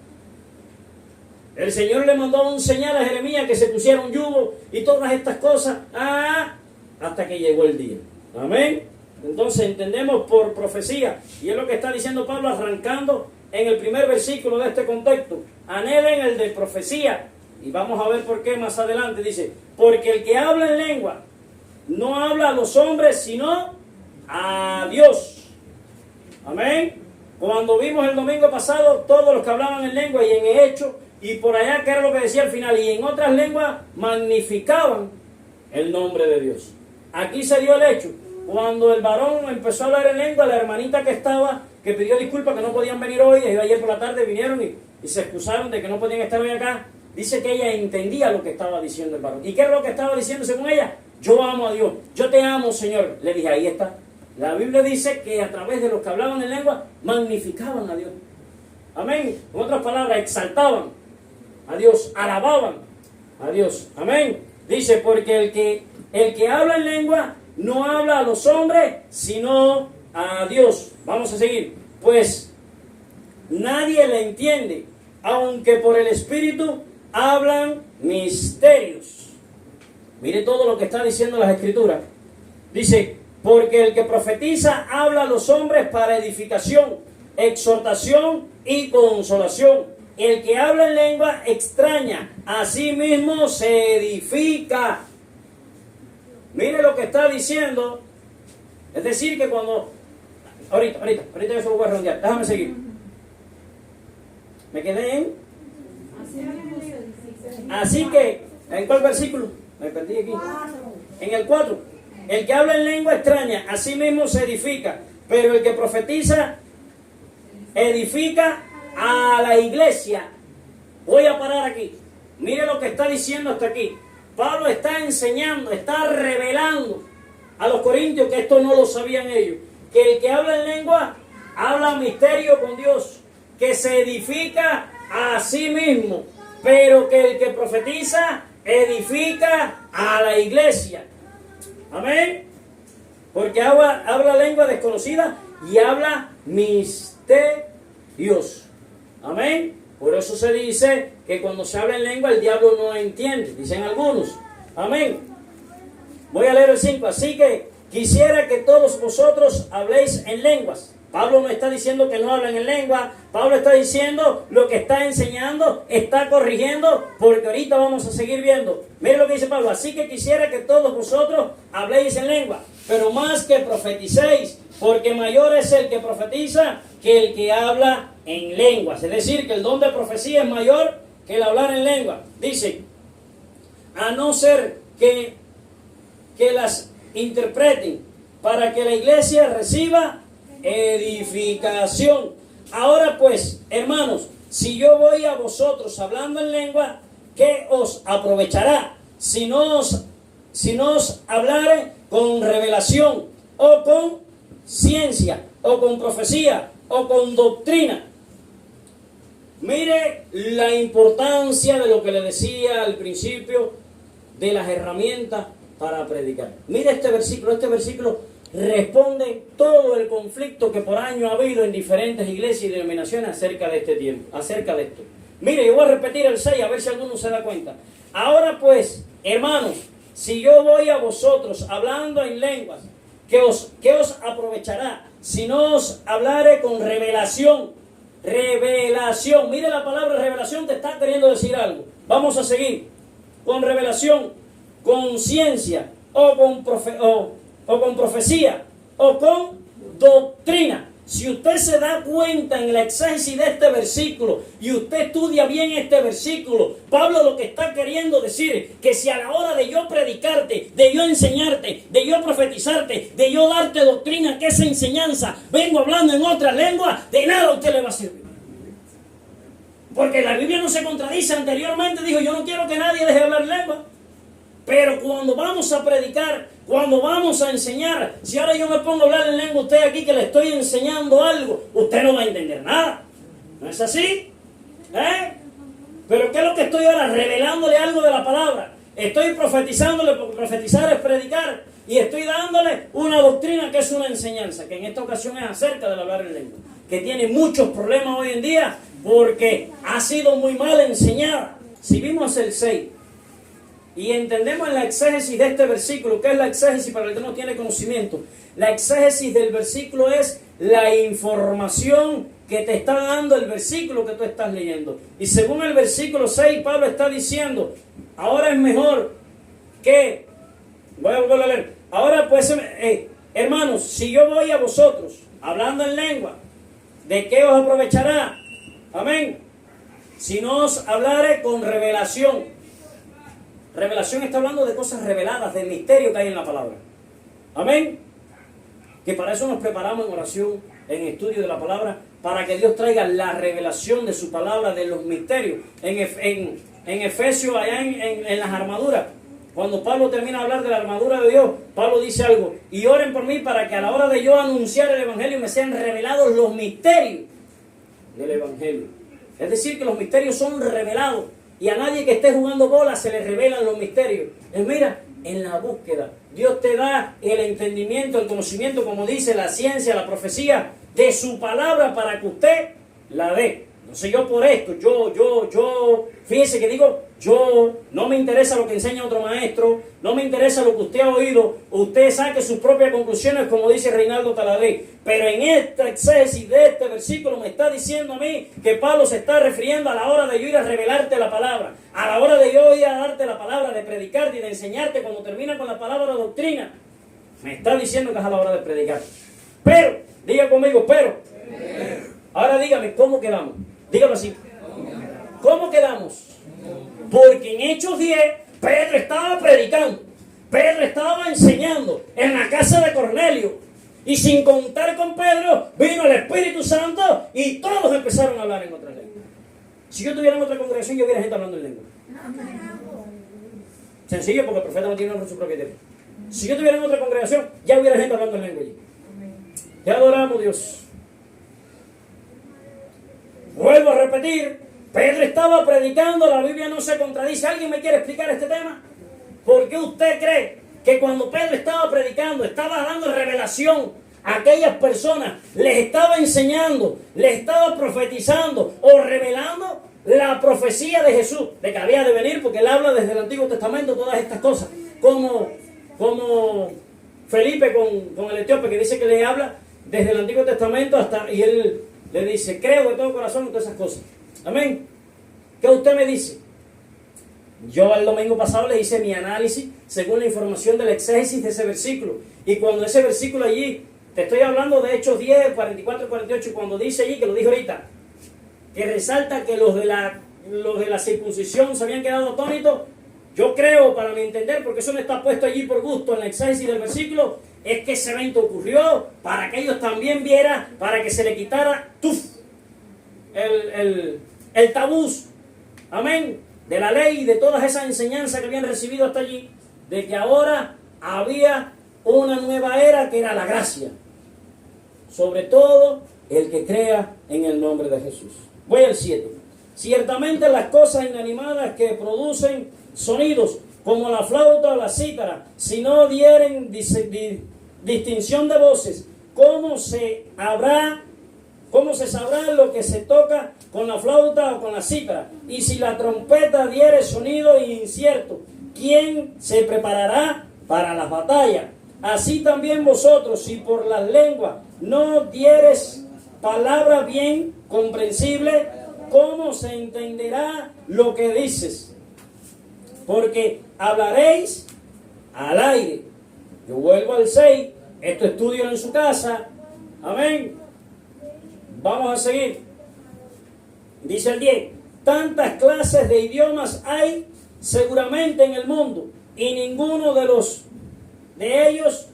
El Señor le mandó un señal a Jeremías que se pusiera un yugo y todas estas cosas, hasta que llegó el día. Amén. Entonces entendemos por profecía, y es lo que está diciendo Pablo arrancando en el primer versículo de este contexto. Anhelen el de profecía, y vamos a ver por qué más adelante. Dice, porque el que habla en lengua no habla a los hombres sino a Dios. Amén. Cuando vimos el domingo pasado, todos los que hablaban en lengua y en hecho y por allá, que era lo que decía al final, y en otras lenguas magnificaban el nombre de Dios. Aquí se dio el hecho. Cuando el varón empezó a hablar en lengua, la hermanita que pidió disculpas que no podían venir hoy, y ayer por la tarde vinieron y se excusaron de que no podían estar hoy acá, dice que ella entendía lo que estaba diciendo el varón. ¿Y qué es lo que estaba diciendo según ella? Yo amo a Dios, yo te amo, Señor. Le dije, ahí está. La Biblia dice que a través de los que hablaban en lengua, magnificaban a Dios. Amén. En otras palabras, exaltaban a Dios, alababan a Dios. Amén. Dice, porque el que habla en lengua no habla a los hombres, sino a Dios. Vamos a seguir. Pues nadie le entiende, aunque por el Espíritu hablan misterios. Mire todo lo que está diciendo las Escrituras. Dice, porque el que profetiza habla a los hombres para edificación, exhortación y consolación. El que habla en lengua extraña, a sí mismo se edifica. Mire lo que está diciendo. Es decir, que cuando... Ahorita yo se lo voy a redondear. Déjame seguir. Me quedé en... Así que, ¿en cuál versículo? Me perdí aquí. En el 4. El que habla en lengua extraña, a sí mismo se edifica. Pero el que profetiza, edifica a la iglesia. Voy a parar aquí. Mire lo que está diciendo hasta aquí. Pablo está enseñando, está revelando a los corintios que esto no lo sabían ellos. Que el que habla en lengua habla misterio con Dios, que se edifica a sí mismo, pero que el que profetiza edifica a la iglesia. Amén. Porque habla lengua desconocida y habla misterios. Amén. Por eso se dice que cuando se habla en lengua el diablo no entiende, dicen algunos. Amén. Voy a leer el 5. Así que quisiera que todos vosotros habléis en lenguas. Pablo no está diciendo que no hablen en lengua. Pablo está diciendo lo que está enseñando, está corrigiendo, porque ahorita vamos a seguir viendo. Miren lo que dice Pablo. Así que quisiera que todos vosotros habléis en lengua, pero más que profeticéis, porque mayor es el que profetiza que el que habla en lenguas. Es decir, que el don de profecía es mayor que el hablar en lengua. Dice, a no ser que que las interpreten, para que la iglesia reciba edificación. Ahora pues, hermanos, si yo voy a vosotros hablando en lengua, ¿qué os aprovechará? Si no os hablare con revelación, o con ciencia, o con profecía, o con doctrina. Mire la importancia de lo que le decía al principio de las herramientas para predicar. Mire este versículo responde todo el conflicto que por años ha habido en diferentes iglesias y denominaciones acerca de este tiempo, acerca de esto. Mire, yo voy a repetir el 6 a ver si alguno se da cuenta. Ahora pues, hermanos, si yo voy a vosotros hablando en lenguas, ¿qué os aprovechará? Si no os hablare con revelación. Revelación. Mire, la palabra revelación te está queriendo decir algo. Vamos a seguir. Con revelación, con ciencia, o con profecía, o con doctrina. Si usted se da cuenta en la exégesis de este versículo y usted estudia bien este versículo, Pablo lo que está queriendo decir es que si a la hora de yo predicarte, de yo enseñarte, de yo profetizarte, de yo darte doctrina, que esa enseñanza vengo hablando en otra lengua, de nada a usted le va a servir. Porque la Biblia no se contradice. Anteriormente dijo, yo no quiero que nadie deje de hablar lengua. Pero cuando vamos a predicar, cuando vamos a enseñar, si ahora yo me pongo a hablar en lengua a usted aquí que le estoy enseñando algo, usted no va a entender nada. ¿No es así? Pero ¿qué es lo que estoy ahora? Revelándole algo de la palabra. Estoy profetizándole, porque profetizar es predicar. Y estoy dándole una doctrina que es una enseñanza, que en esta ocasión es acerca del hablar en lengua, que tiene muchos problemas hoy en día porque ha sido muy mal enseñada. Si vimos el 6 y entendemos en la exégesis de este versículo, ¿qué es la exégesis para el que no tiene conocimiento? La exégesis del versículo es la información que te está dando el versículo que tú estás leyendo. Y según el versículo 6, Pablo está diciendo, ahora es mejor que... Voy a volver a leer. Ahora pues, hermanos, si yo voy a vosotros hablando en lengua, ¿de qué os aprovechará? Amén. Si no os hablare con revelación. Revelación está hablando de cosas reveladas, del misterio que hay en la palabra. Amén. Que para eso nos preparamos en oración, en estudio de la palabra, para que Dios traiga la revelación de su palabra, de los misterios. En Efesios, allá en las armaduras, cuando Pablo termina de hablar de la armadura de Dios, Pablo dice algo, y oren por mí para que a la hora de yo anunciar el Evangelio me sean revelados los misterios del Evangelio. Es decir, que los misterios son revelados. Y a nadie que esté jugando bola se le revelan los misterios. Mira, en la búsqueda, Dios te da el entendimiento, el conocimiento, como dice la ciencia, la profecía, de su palabra para que usted la dé. No sé, yo por esto, fíjese que digo, yo, no me interesa lo que enseña otro maestro, no me interesa lo que usted ha oído, usted saque sus propias conclusiones, como dice Reinaldo Taladé. Pero en esta exégesis de este versículo me está diciendo a mí que Pablo se está refiriendo a la hora de yo ir a revelarte la palabra, a la hora de yo ir a darte la palabra, de predicarte y de enseñarte. Cuando termina con la palabra doctrina, me está diciendo que es a la hora de predicar. Pero, diga conmigo, pero. Ahora dígame, ¿cómo quedamos? Dígame así. ¿Cómo quedamos? Porque en Hechos 10, Pedro estaba predicando. Pedro estaba enseñando en la casa de Cornelio. Y sin contar con Pedro, vino el Espíritu Santo y todos empezaron a hablar en otras lenguas. Si yo estuviera en otra congregación, yo hubiera gente hablando en lengua. Sencillo, porque el profeta no tiene su propia idea. Si yo estuviera en otra congregación, ya hubiera gente hablando en lengua allí. Te adoramos, Dios. Vuelvo a repetir, Pedro estaba predicando, la Biblia no se contradice. ¿Alguien me quiere explicar este tema? ¿Por qué usted cree que cuando Pedro estaba predicando, estaba dando revelación a aquellas personas, les estaba enseñando, les estaba profetizando o revelando la profecía de Jesús, de que había de venir, porque él habla desde el Antiguo Testamento todas estas cosas, como Felipe con el etíope, que dice que le habla desde el Antiguo Testamento hasta, y él le dice, creo de todo corazón en todas esas cosas. Amén. ¿Qué usted me dice? Yo el domingo pasado le hice mi análisis según la información del exégesis de ese versículo. Y cuando ese versículo allí, te estoy hablando de Hechos 10, 44 y 48, cuando dice allí, que lo dijo ahorita, que resalta que los de la circuncisión se habían quedado atónitos, yo creo, para mi entender, porque eso no está puesto allí por gusto en la exégesis del versículo, es que ese evento ocurrió para que ellos también vieran, para que se le quitara el tabú, amén, de la ley y de todas esas enseñanzas que habían recibido hasta allí, de que ahora había una nueva era que era la gracia. Sobre todo el que crea en el nombre de Jesús. Voy al 7. Ciertamente las cosas inanimadas que producen sonidos, como la flauta o la cítara, si no dieren distinción de voces, ¿cómo se sabrá lo que se toca con la flauta o con la cítara? Y si la trompeta diere sonido incierto, ¿quién se preparará para las batallas? Así también vosotros, si por las lenguas no dieres palabra bien comprensible, ¿cómo se entenderá lo que dices? Porque hablaréis al aire. Yo vuelvo al 6, esto estudio en su casa, amén. Vamos a seguir. Dice el 10, tantas clases de idiomas hay seguramente en el mundo, y ninguno de ellos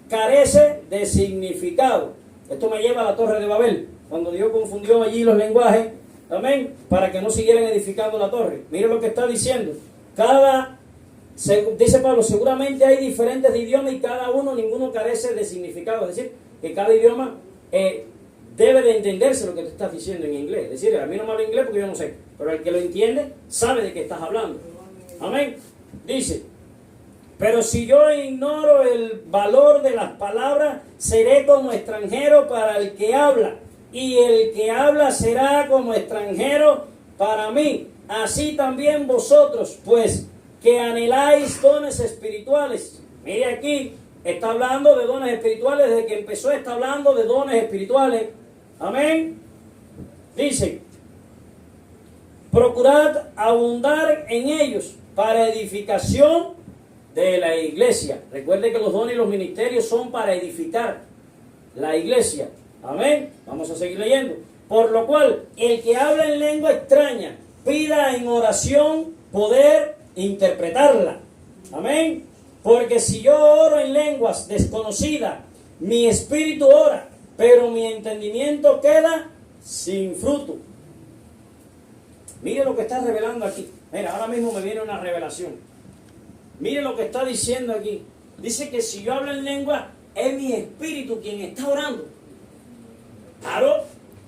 carece de significado. Esto me lleva a la Torre de Babel, cuando Dios confundió allí los lenguajes, amén, para que no siguieran edificando la torre. Mire lo que está diciendo. Dice Pablo, seguramente hay diferentes idiomas y ninguno carece de significado. Es decir, que cada idioma debe de entenderse lo que te estás diciendo en inglés. Es decir, a mí no me habla inglés porque yo no sé, pero el que lo entiende sabe de qué estás hablando. Amén. Dice, pero si yo ignoro el valor de las palabras, seré como extranjero para el que habla, y el que habla será como extranjero para mí. Así también vosotros, pues, que anheláis dones espirituales. Mire aquí, está hablando de dones espirituales, desde que empezó está hablando de dones espirituales. Amén. Dice, procurad abundar en ellos para edificación de la iglesia. Recuerde que los dones y los ministerios son para edificar la iglesia. Amén. Vamos a seguir leyendo. Por lo cual, el que habla en lengua extraña, pida en oración poder interpretarla. Amén. Porque si yo oro en lenguas desconocidas, mi espíritu ora, pero mi entendimiento queda sin fruto. Mire lo que está revelando aquí. Mira, ahora mismo me viene una revelación. Mire lo que está diciendo aquí. Dice que si yo hablo en lengua, es mi espíritu quien está orando. Claro,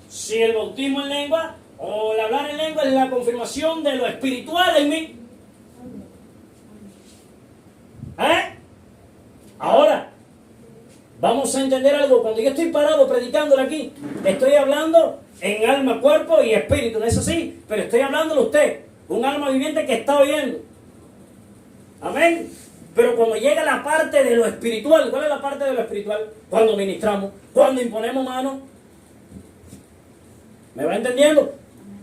si el bautismo en lengua o el hablar en lengua es la confirmación de lo espiritual en mí. Ahora, vamos a entender algo. Cuando yo estoy parado predicándole aquí, estoy hablando en alma, cuerpo y espíritu. No es así, pero estoy hablándole a usted, un alma viviente que está oyendo. Amén. Pero cuando llega la parte de lo espiritual, ¿cuál es la parte de lo espiritual? Cuando ministramos, cuando imponemos manos. ¿Me va entendiendo?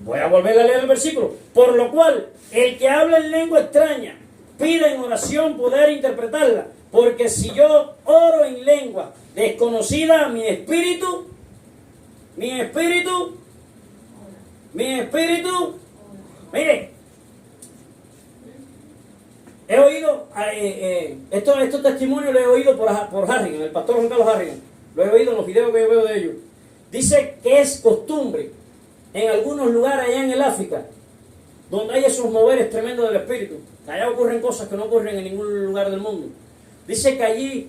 Voy a volver a leer el versículo. Por lo cual, el que habla en lengua extraña, pide en oración poder interpretarla. Porque si yo oro en lengua desconocida, mi espíritu, mire, he oído, estos testimonios los he oído por Harrigan, el pastor Juan Carlos Harrigan. Lo he oído en los videos que yo veo de ellos. Dice que es costumbre en algunos lugares allá en el África, donde hay esos moveres tremendos del espíritu. Allá ocurren cosas que no ocurren en ningún lugar del mundo. Dice que allí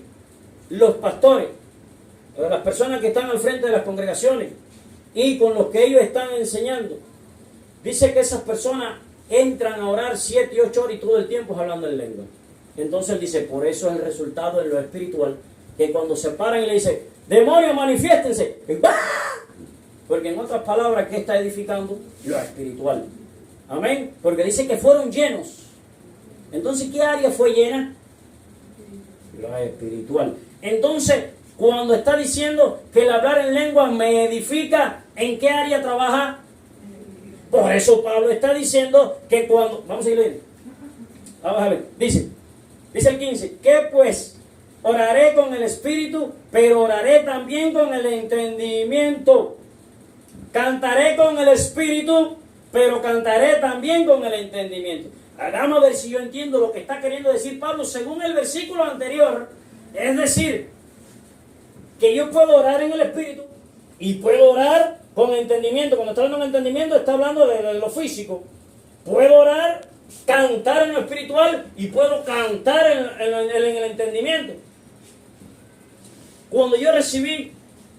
los pastores, las personas que están al frente de las congregaciones y con los que ellos están enseñando, dice que esas personas entran a orar 7 y 8 horas y todo el tiempo hablando en lengua. Entonces dice, por eso es el resultado en lo espiritual, que cuando se paran y le dicen, demonios, manifiéstense, porque en otras palabras, ¿qué está edificando? Lo espiritual. Amén. Porque dice que fueron llenos. Entonces, ¿qué área fue llena? Lo espiritual. Entonces, cuando está diciendo que el hablar en lengua me edifica, ¿en qué área trabaja? Por eso Pablo está diciendo que cuando... Vamos a ir leyendo. Vamos a ver. Dice el 15. ¿Qué pues? Oraré con el espíritu, pero oraré también con el entendimiento. Cantaré con el espíritu, pero cantaré también con el entendimiento. Vamos a ver si yo entiendo lo que está queriendo decir Pablo según el versículo anterior. Es decir, que yo puedo orar en el Espíritu y puedo orar con entendimiento. Cuando está hablando de entendimiento, está hablando de lo físico. Puedo orar, cantar en lo espiritual y puedo cantar en el entendimiento. Cuando yo recibí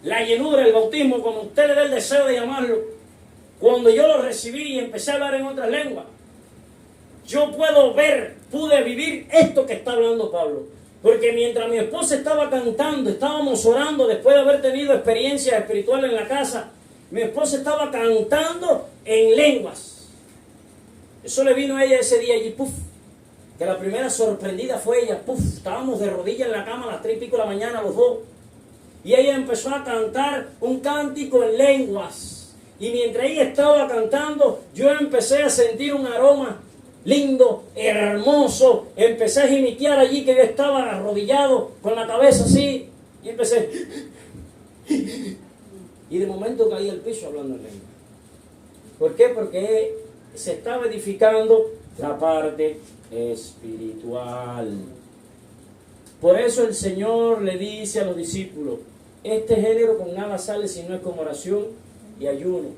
la llenura, el bautismo, como usted le dé el deseo de llamarlo, cuando yo lo recibí y empecé a hablar en otras lenguas, yo pude vivir esto que está hablando Pablo. Porque mientras mi esposa estaba cantando, estábamos orando después de haber tenido experiencia espiritual en la casa, mi esposa estaba cantando en lenguas. Eso le vino a ella ese día y ¡puf! Que la primera sorprendida fue ella, ¡puf! Estábamos de rodillas en la cama a las 3:30 de la mañana los dos. Y ella empezó a cantar un cántico en lenguas. Y mientras ella estaba cantando, yo empecé a sentir un aroma lindo, hermoso. Empecé a jimiquear allí que yo estaba arrodillado con la cabeza así. Y empecé. Y de momento caí al piso hablando en lengua. ¿Por qué? Porque se estaba edificando la parte espiritual. Por eso el Señor le dice a los discípulos: este género con nada sale si no es con oración y ayuno.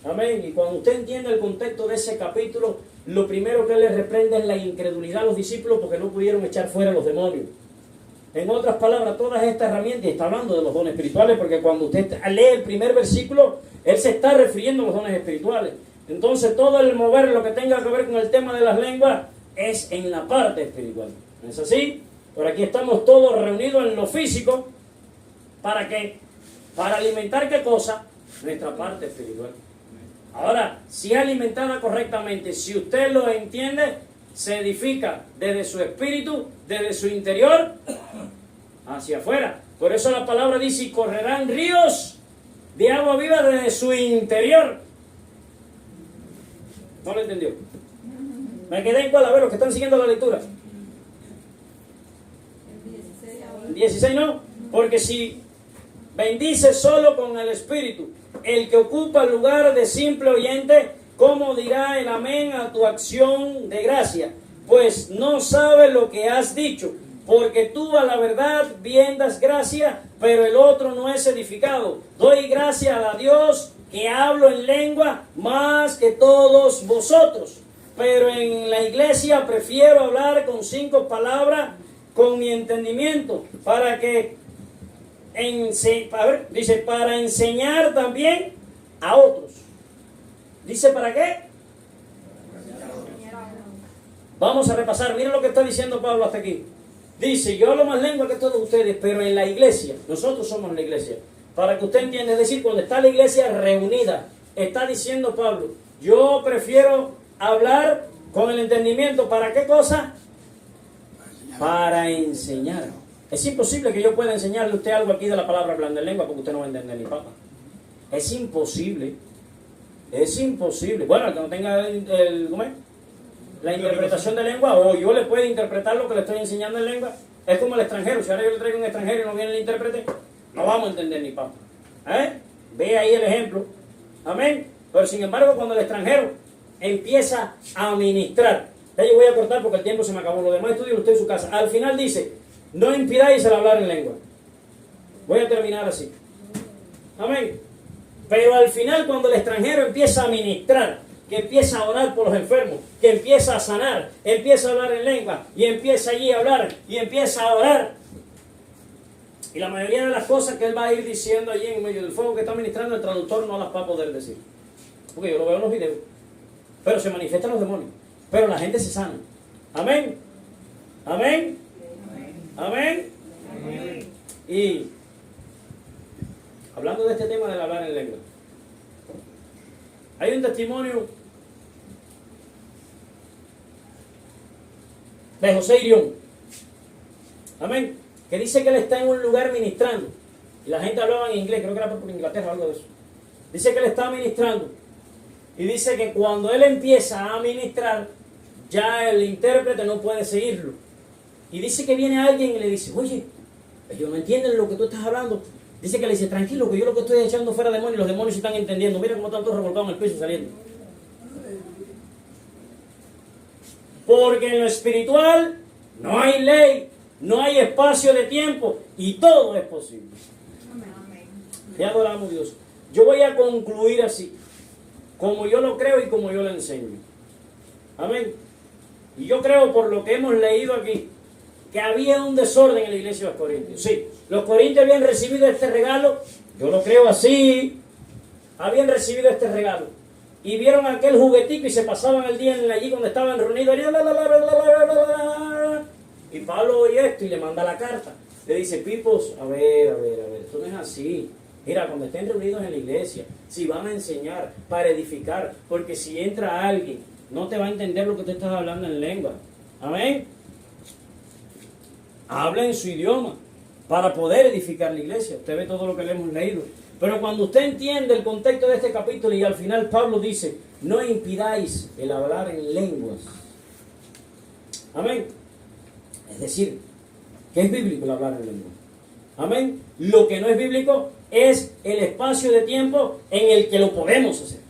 Amén. Y cuando usted entiende el contexto de ese capítulo, lo primero que Él les reprende es la incredulidad a los discípulos porque no pudieron echar fuera a los demonios. En otras palabras, todas estas herramientas, y está hablando de los dones espirituales, porque cuando usted lee el primer versículo, Él se está refiriendo a los dones espirituales. Entonces todo el mover, lo que tenga que ver con el tema de las lenguas, es en la parte espiritual. ¿No es así? Por aquí estamos todos reunidos en lo físico. ¿Para qué? Para alimentar ¿qué cosa? Nuestra parte espiritual. Ahora, si es alimentada correctamente, si usted lo entiende, se edifica desde su espíritu, desde su interior, hacia afuera. Por eso la palabra dice: y correrán ríos de agua viva desde su interior. ¿No lo entendió? Me quedé en cuál, a ver, los que están siguiendo la lectura. 16 no, porque si bendice solo con el espíritu, el que ocupa el lugar de simple oyente, ¿cómo dirá el amén a tu acción de gracia? Pues no sabe lo que has dicho, porque tú a la verdad bien das gracia, pero el otro no es edificado. Doy gracia a Dios que hablo en lengua más que todos vosotros, pero en la iglesia prefiero hablar con 5 palabras con mi entendimiento, para que dice, para enseñar también a otros. Dice, ¿para qué? Vamos a repasar. Miren lo que está diciendo Pablo hasta aquí. Dice: yo hablo más lengua que todos ustedes, pero en la iglesia, nosotros somos la iglesia. Para que usted entienda, es decir, cuando está la iglesia reunida, está diciendo Pablo: yo prefiero hablar con el entendimiento. ¿Para qué cosa? Para enseñar. Es imposible que yo pueda enseñarle a usted algo aquí de la palabra hablando en lengua porque usted no va a entender ni papa. Es imposible. Es imposible. Bueno, el que no tenga la interpretación de lengua, o yo le puedo interpretar lo que le estoy enseñando en lengua. Es como el extranjero. Si ahora yo le traigo un extranjero y no viene el intérprete, no vamos a entender ni papa. Ve ahí el ejemplo. Amén. Pero sin embargo, cuando el extranjero empieza a ministrar, ya yo voy a cortar porque el tiempo se me acabó. Lo demás estudio usted en su casa. Al final dice: no impidáis el hablar en lengua. Voy a terminar así. Amén. Pero al final, cuando el extranjero empieza a ministrar, que empieza a orar por los enfermos, que empieza a sanar, empieza a hablar en lengua, y empieza allí a hablar, y empieza a orar, y la mayoría de las cosas que él va a ir diciendo allí en medio del fuego que está ministrando, el traductor no las va a poder decir, porque yo lo veo en los videos. Pero se manifiestan los demonios, pero la gente se sana. Amén. Amén. Amén. Amén. Y hablando de este tema del hablar en lengua, hay un testimonio de José Irión, amén, que dice que él está en un lugar ministrando y la gente hablaba en inglés, creo que era por Inglaterra o algo de eso. Dice que él está ministrando y dice que cuando él empieza a ministrar, ya el intérprete no puede seguirlo. Y dice que viene alguien y le dice: oye, ellos no entienden lo que tú estás hablando. Dice que le dice: tranquilo, que yo lo que estoy echando fuera demonios, los demonios se están entendiendo. Mira cómo están todos revolcados en el piso saliendo. Porque en lo espiritual no hay ley, no hay espacio de tiempo y todo es posible. Ya adoramos a Dios. Yo voy a concluir así, como yo lo creo y como yo lo enseño. Amén. Y yo creo por lo que hemos leído aquí, que había un desorden en la iglesia de los Corintios. Sí, los Corintios habían recibido este regalo, yo lo creo así, habían recibido este regalo. Y vieron aquel juguetico y se pasaban el día allí donde estaban reunidos. Y Pablo oye esto y le manda la carta. Le dice, Pipos, a ver, esto no es así. Mira, cuando estén reunidos en la iglesia, si van a enseñar para edificar, porque si entra alguien, no te va a entender lo que tú estás hablando en lengua. Amén. Habla en su idioma para poder edificar la iglesia. Usted ve todo lo que le hemos leído. Pero cuando usted entiende el contexto de este capítulo y al final Pablo dice, no impidáis el hablar en lenguas. Amén. Es decir, que es bíblico el hablar en lenguas. Amén. Lo que no es bíblico es el espacio de tiempo en el que lo podemos hacer.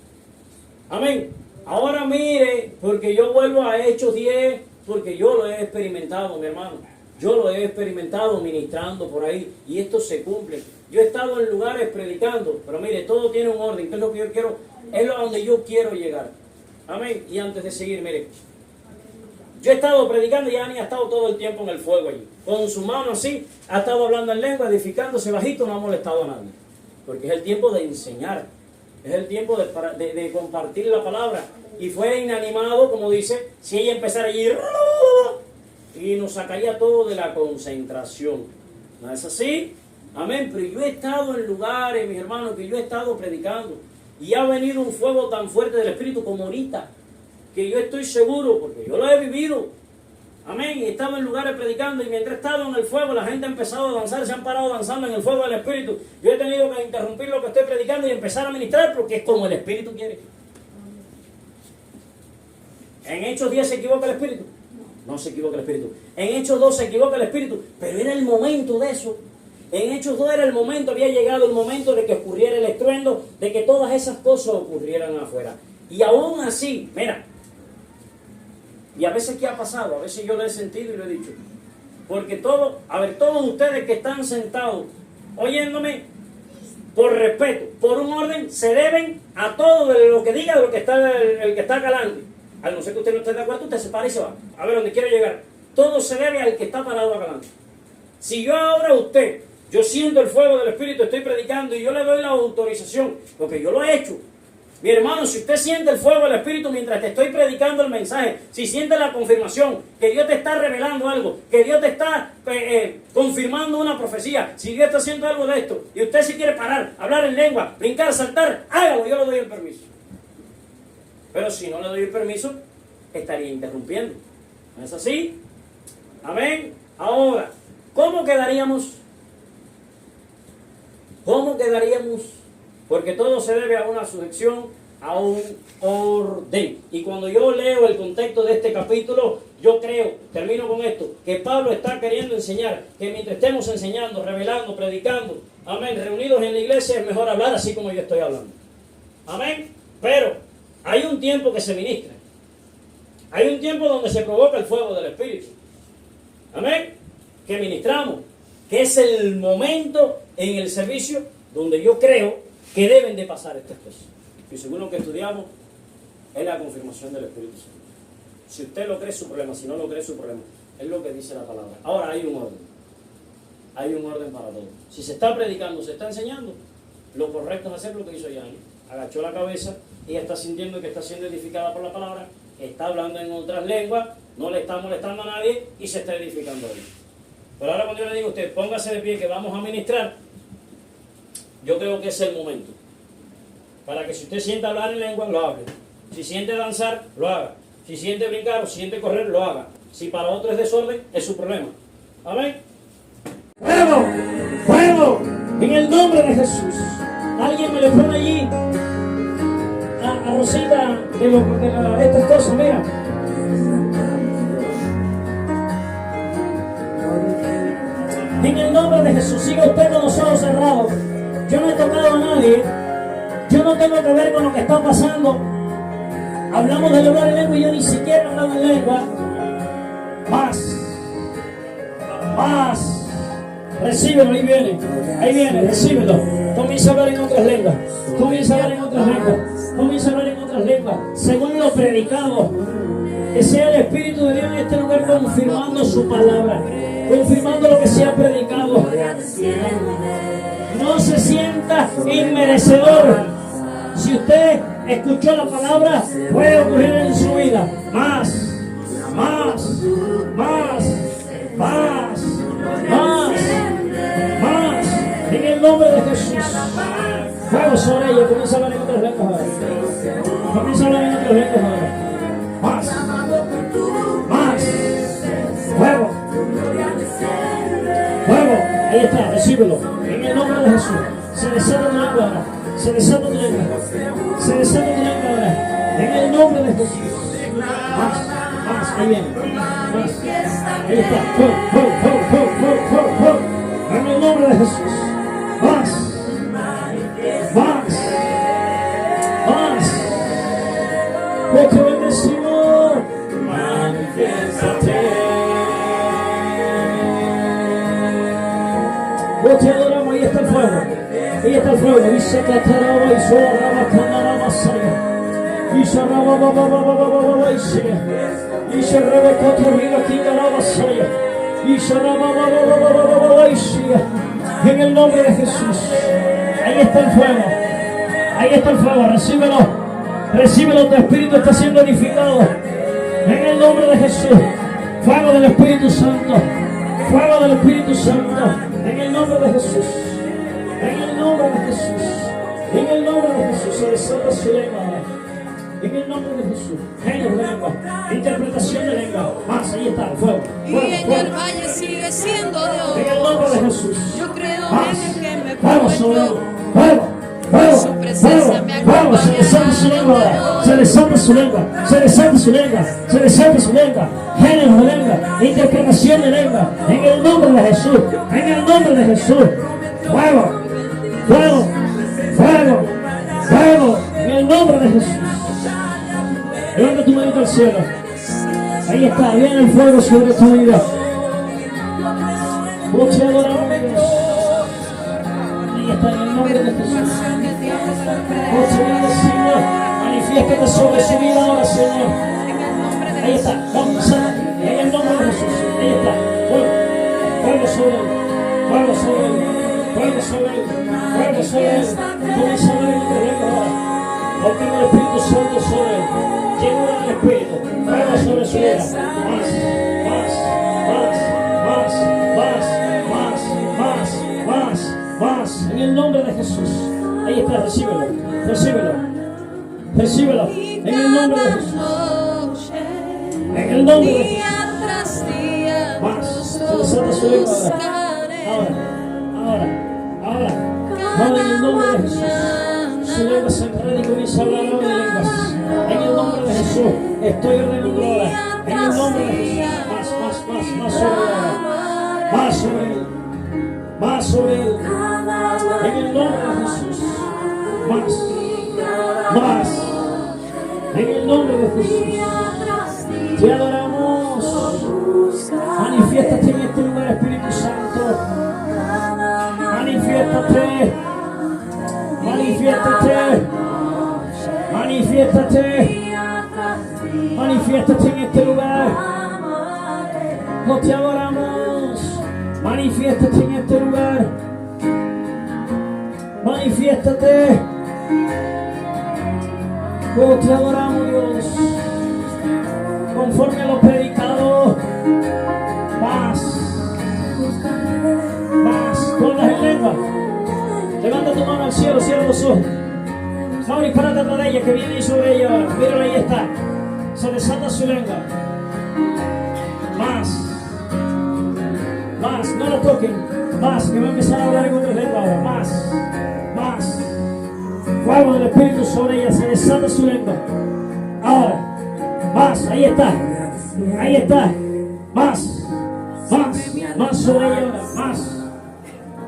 Amén. Ahora mire, porque yo vuelvo a Hechos 10, porque yo lo he experimentado, mi hermano. Yo lo he experimentado ministrando por ahí y esto se cumple. Yo he estado en lugares predicando, pero mire, todo tiene un orden. ¿Qué es lo que yo quiero? Es lo donde yo quiero llegar. Amén. Y antes de seguir, mire, yo he estado predicando y Ani ha estado todo el tiempo en el fuego allí. Con su mano así, ha estado hablando en lengua, edificándose bajito, no ha molestado a nadie. Porque es el tiempo de enseñar. Es el tiempo de compartir la palabra. Y fue inanimado, como dice, si ella empezara allí y nos sacaría todo de la concentración. ¿No es así? Amén. Pero yo he estado en lugares, mis hermanos, que yo he estado predicando. Y ha venido un fuego tan fuerte del Espíritu como ahorita. Que yo estoy seguro, porque yo lo he vivido. Amén. Y he estado en lugares predicando y mientras he estado en el fuego, la gente ha empezado a danzar, se han parado danzando en el fuego del Espíritu. Yo he tenido que interrumpir lo que estoy predicando y empezar a ministrar porque es como el Espíritu quiere. ¿En Hechos 10 se equivoca el Espíritu? No se equivoca el Espíritu. En Hechos 2 se equivoca el Espíritu, pero era el momento de eso. En Hechos 2 era el momento, había llegado el momento de que ocurriera el estruendo, de que todas esas cosas ocurrieran afuera. Y aún así, mira, y a veces ¿qué ha pasado? A veces yo lo he sentido y lo he dicho. Porque todos ustedes que están sentados oyéndome, por respeto, por un orden, se deben a todo de lo que diga de lo que está el que está acá adelante. A no ser que usted no esté de acuerdo, usted se para y se va. A ver, ¿dónde quiero llegar? Todo se debe al que está parado acá adelante. Si yo ahora a usted, yo siento el fuego del Espíritu, estoy predicando y yo le doy la autorización, porque yo lo he hecho. Mi hermano, si usted siente el fuego del Espíritu mientras te estoy predicando el mensaje, si siente la confirmación, que Dios te está revelando algo, que Dios te está confirmando una profecía, si Dios está haciendo algo de esto, y usted si quiere parar, hablar en lengua, brincar, saltar, hágalo, yo le doy el permiso. Pero si no le doy el permiso, estaría interrumpiendo. ¿No es así? Amén. Ahora, ¿cómo quedaríamos? ¿Cómo quedaríamos? Porque todo se debe a una sujeción, a un orden. Y cuando yo leo el contexto de este capítulo, yo creo, termino con esto, que Pablo está queriendo enseñar que mientras estemos enseñando, revelando, predicando, amén, reunidos en la iglesia, es mejor hablar así como yo estoy hablando. Amén. Pero hay un tiempo que se ministra. Hay un tiempo donde se provoca el fuego del Espíritu. Amén. Que ministramos. Que es el momento en el servicio donde yo creo que deben de pasar estas cosas. Y según lo que estudiamos, es la confirmación del Espíritu Santo. Si usted lo cree, es su problema. Si no lo cree, es su problema. Es lo que dice la palabra. Ahora hay un orden. Hay un orden para todo. Si se está predicando, se está enseñando, lo correcto es hacer lo que hizo Yani. Agachó la cabeza, ella está sintiendo que está siendo edificada por la palabra, está hablando en otras lenguas, no le está molestando a nadie y se está edificando ahí. Pero ahora cuando yo le digo a usted, póngase de pie que vamos a ministrar, yo creo que es el momento. Para que si usted siente hablar en lengua, lo hable. Si siente danzar, lo haga. Si siente brincar o siente correr, lo haga. Si para otro es desorden, es su problema. Amén. ¡Fuego! ¡Fuego! En el nombre de Jesús. Alguien me le pone allí a Rosita de estas cosas, mira. En el nombre de Jesús, siga usted con los ojos cerrados. Yo no he tocado a nadie. Yo no tengo que ver con lo que está pasando. Hablamos de hablar en lengua y yo ni siquiera he hablado en lengua. más, más. Recíbelo, ahí viene, recíbelo. Comienza a hablar en otras lenguas, comienza a hablar en otras lenguas, comienza a hablar en otras lenguas, según lo predicado. Que sea el Espíritu de Dios en este lugar confirmando su palabra, confirmando lo que se ha predicado. No se sienta inmerecedor. Si usted escuchó la palabra, puede ocurrir en su vida. Más, más, más, más, más, más. En el nombre de Jesús. Fuego sobre ella. Comienza a hablar en otras lenguas ahora. Comienza a hablar en otras lenguas ahora. Más, más. Fuego. Fuego. Ahí está, recíbelo. En el nombre de Jesús. Se desata tu lengua ahora. Se desata tu lengua. Se desata tu lengua ahora. En el nombre de Jesús. Más, más. Ahí viene. Más. Ahí está. Fuego, fuego, fuego, fuego, fuego, fuego, fuego. En el nombre de Jesús. Más. Más. Más. Porque bendecimos. Manifiéstate. Te adoramos, ahí está el fuego. Ahí está el fuego. Y se cataraba y solaraba, canaraba, saya. Y se arraba, bababa, y se. Y se rebecó, torriba, quingaraba, saya. Y se arraba, bababa, y se. En el nombre de Jesús. Ahí está el fuego. Ahí está el fuego. Recíbelo. Recíbelo. Tu espíritu está siendo edificado. En el nombre de Jesús. Fuego del Espíritu Santo. Fuego del Espíritu Santo. En el nombre de Jesús. En el nombre de Jesús. En el nombre de Jesús. Se desata su lengua. En el nombre de Jesús. Género de lengua. Interpretación de lengua. Más, ahí está el fuego. Y en el valle sigue siendo de oro. En el nombre de Jesús. Yo creo Más. en el que me Fuego sobre él. prometió. Fuego. Fuego. Su presencia me Fuego. Se desata su lengua. Se desata su lengua. Se desata su lengua. Se desata su lengua. Género de lengua. Interpretación de lengua. En el nombre de Jesús. En el nombre de Jesús. Fuego. Fuego. Fuego. Fuego. En el nombre de Jesús. Levanta tu manito al cielo. Ahí está, viene el fuego sobre tu vida. Oh, te adoramos, Dios. Ahí está, en el nombre de Jesús. Oh, te bendecimos. Manifiéstate sobre su vida ahora, Señor. Ahí está, vamos a en el nombre de Jesús. Ahí está, fuego. Fuego sobre él. Fuego sobre él. Fuego sobre él. Fuego sobre él. Comienza a ver el terreno ahora. Porque el Espíritu Santo sobre él. Lleno del Espíritu, fuego sobre su vida. Más, más, más, más, más, más, más, más. En el nombre de Jesús. Ahí está, recíbelo, recíbelo, recíbelo. En el nombre de Jesús. En el nombre de Jesús. Más, se desata su lengua ahora. Ahora. Ahora en el nombre de Jesús. Su lengua se enreda y comienza a hablar ahora de lenguas. En el nombre de Jesús, estoy ordenando ahora. En el nombre de Jesús, más sobre él. Más sobre él. En el nombre de Jesús, más. En el nombre de Jesús, te adoramos. Manifiéstate en este lugar, Espíritu Santo. Manifiéstate. Manifiéstate. Manifiéstate. Manifiéstate en este lugar. No te adoramos. Manifiéstate en este lugar. Manifiéstate. Oh, te adoramos, Dios. Conforme a lo predicado. Más. Con las en lengua. Levanta tu mano al cielo, cierra los ojos. Mauri, párate atrás de ella, que viene ahí sobre ella ahora. Mírala, ahí está. Se desata su lengua. Más, no la toquen. Más, que va a empezar a hablar en otra lengua ahora. Más. Fuego del Espíritu sobre ella, se desata su lengua. Ahora, más, ahí está. Más sobre ella ahora.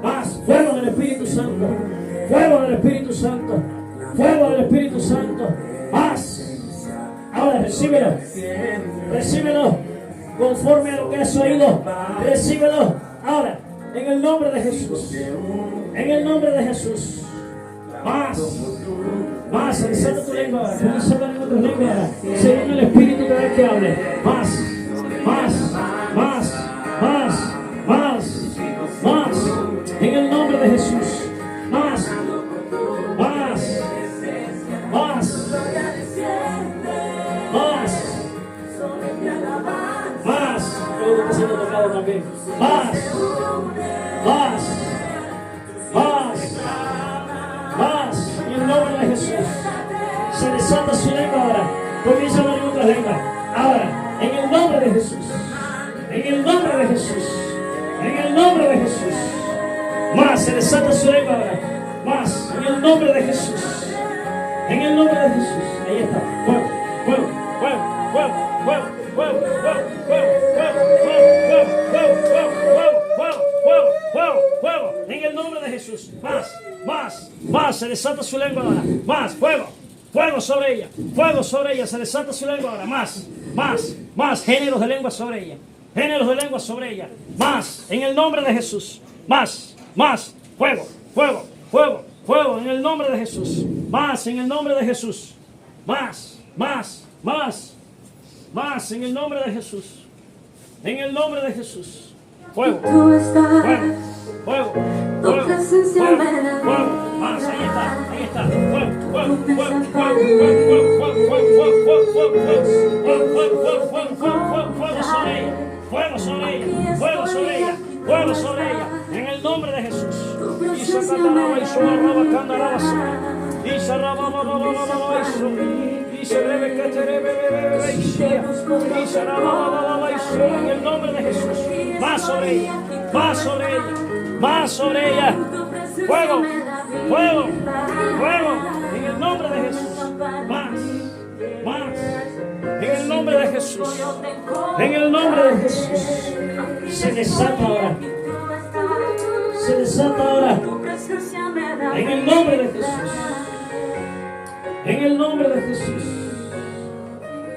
Más, fuego del Espíritu Santo. Fuego del Espíritu Santo. Fuego del Espíritu Santo. Más. Ahora recíbelo. conforme a lo que has oído. Recíbelo ahora, en el nombre de Jesús. En el nombre de Jesús. Más, exalta tu lengua ahora. Comienza a hablar en otras lenguas ahora. Según el Espíritu te da que hable. Más. En el nombre de Jesús. Más. Yo estoy siendo tocado también. Más. En el nombre de Jesús. Se desata su lengua ahora. Comienza a hablar en otra lengua. Ahora, en el nombre de Jesús. En el nombre de Jesús. En el nombre de Jesús. Más, se desata su lengua ahora. Más, en el nombre de Jesús. En el nombre de Jesús. Ahí está. Fuego. En el nombre de Jesús. Más, se desata su lengua ahora. Más, fuego sobre ella, se desata su lengua ahora. Más, géneros de lengua sobre ella. Más, en el nombre de Jesús. Más, fuego, en el nombre de Jesús. Más, en el nombre de Jesús. Más, en el nombre de Jesús. En el nombre de Jesús. Fuego. Más, ahí está. Fuego sobre ella. En el nombre de Jesús. En el nombre de Jesús. Más sobre ella. Fuego. En el nombre de Jesús. Más. En el nombre de Jesús. En el nombre de Jesús. Se desata ahora. En el nombre de Jesús. En el nombre de Jesús.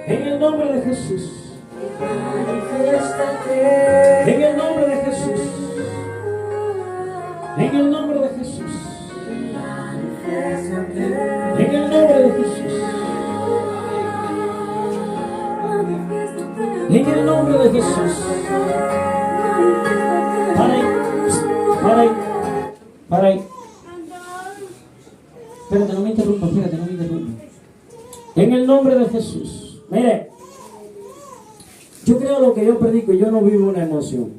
En el nombre de Jesús. En el nombre de Jesús. En el nombre de Jesús. En el nombre de Jesús. En el nombre de Jesús. Para ahí. Espérate, no me interrumpa. En el nombre de Jesús. Mire, yo creo lo que yo predico y yo no vivo una emoción.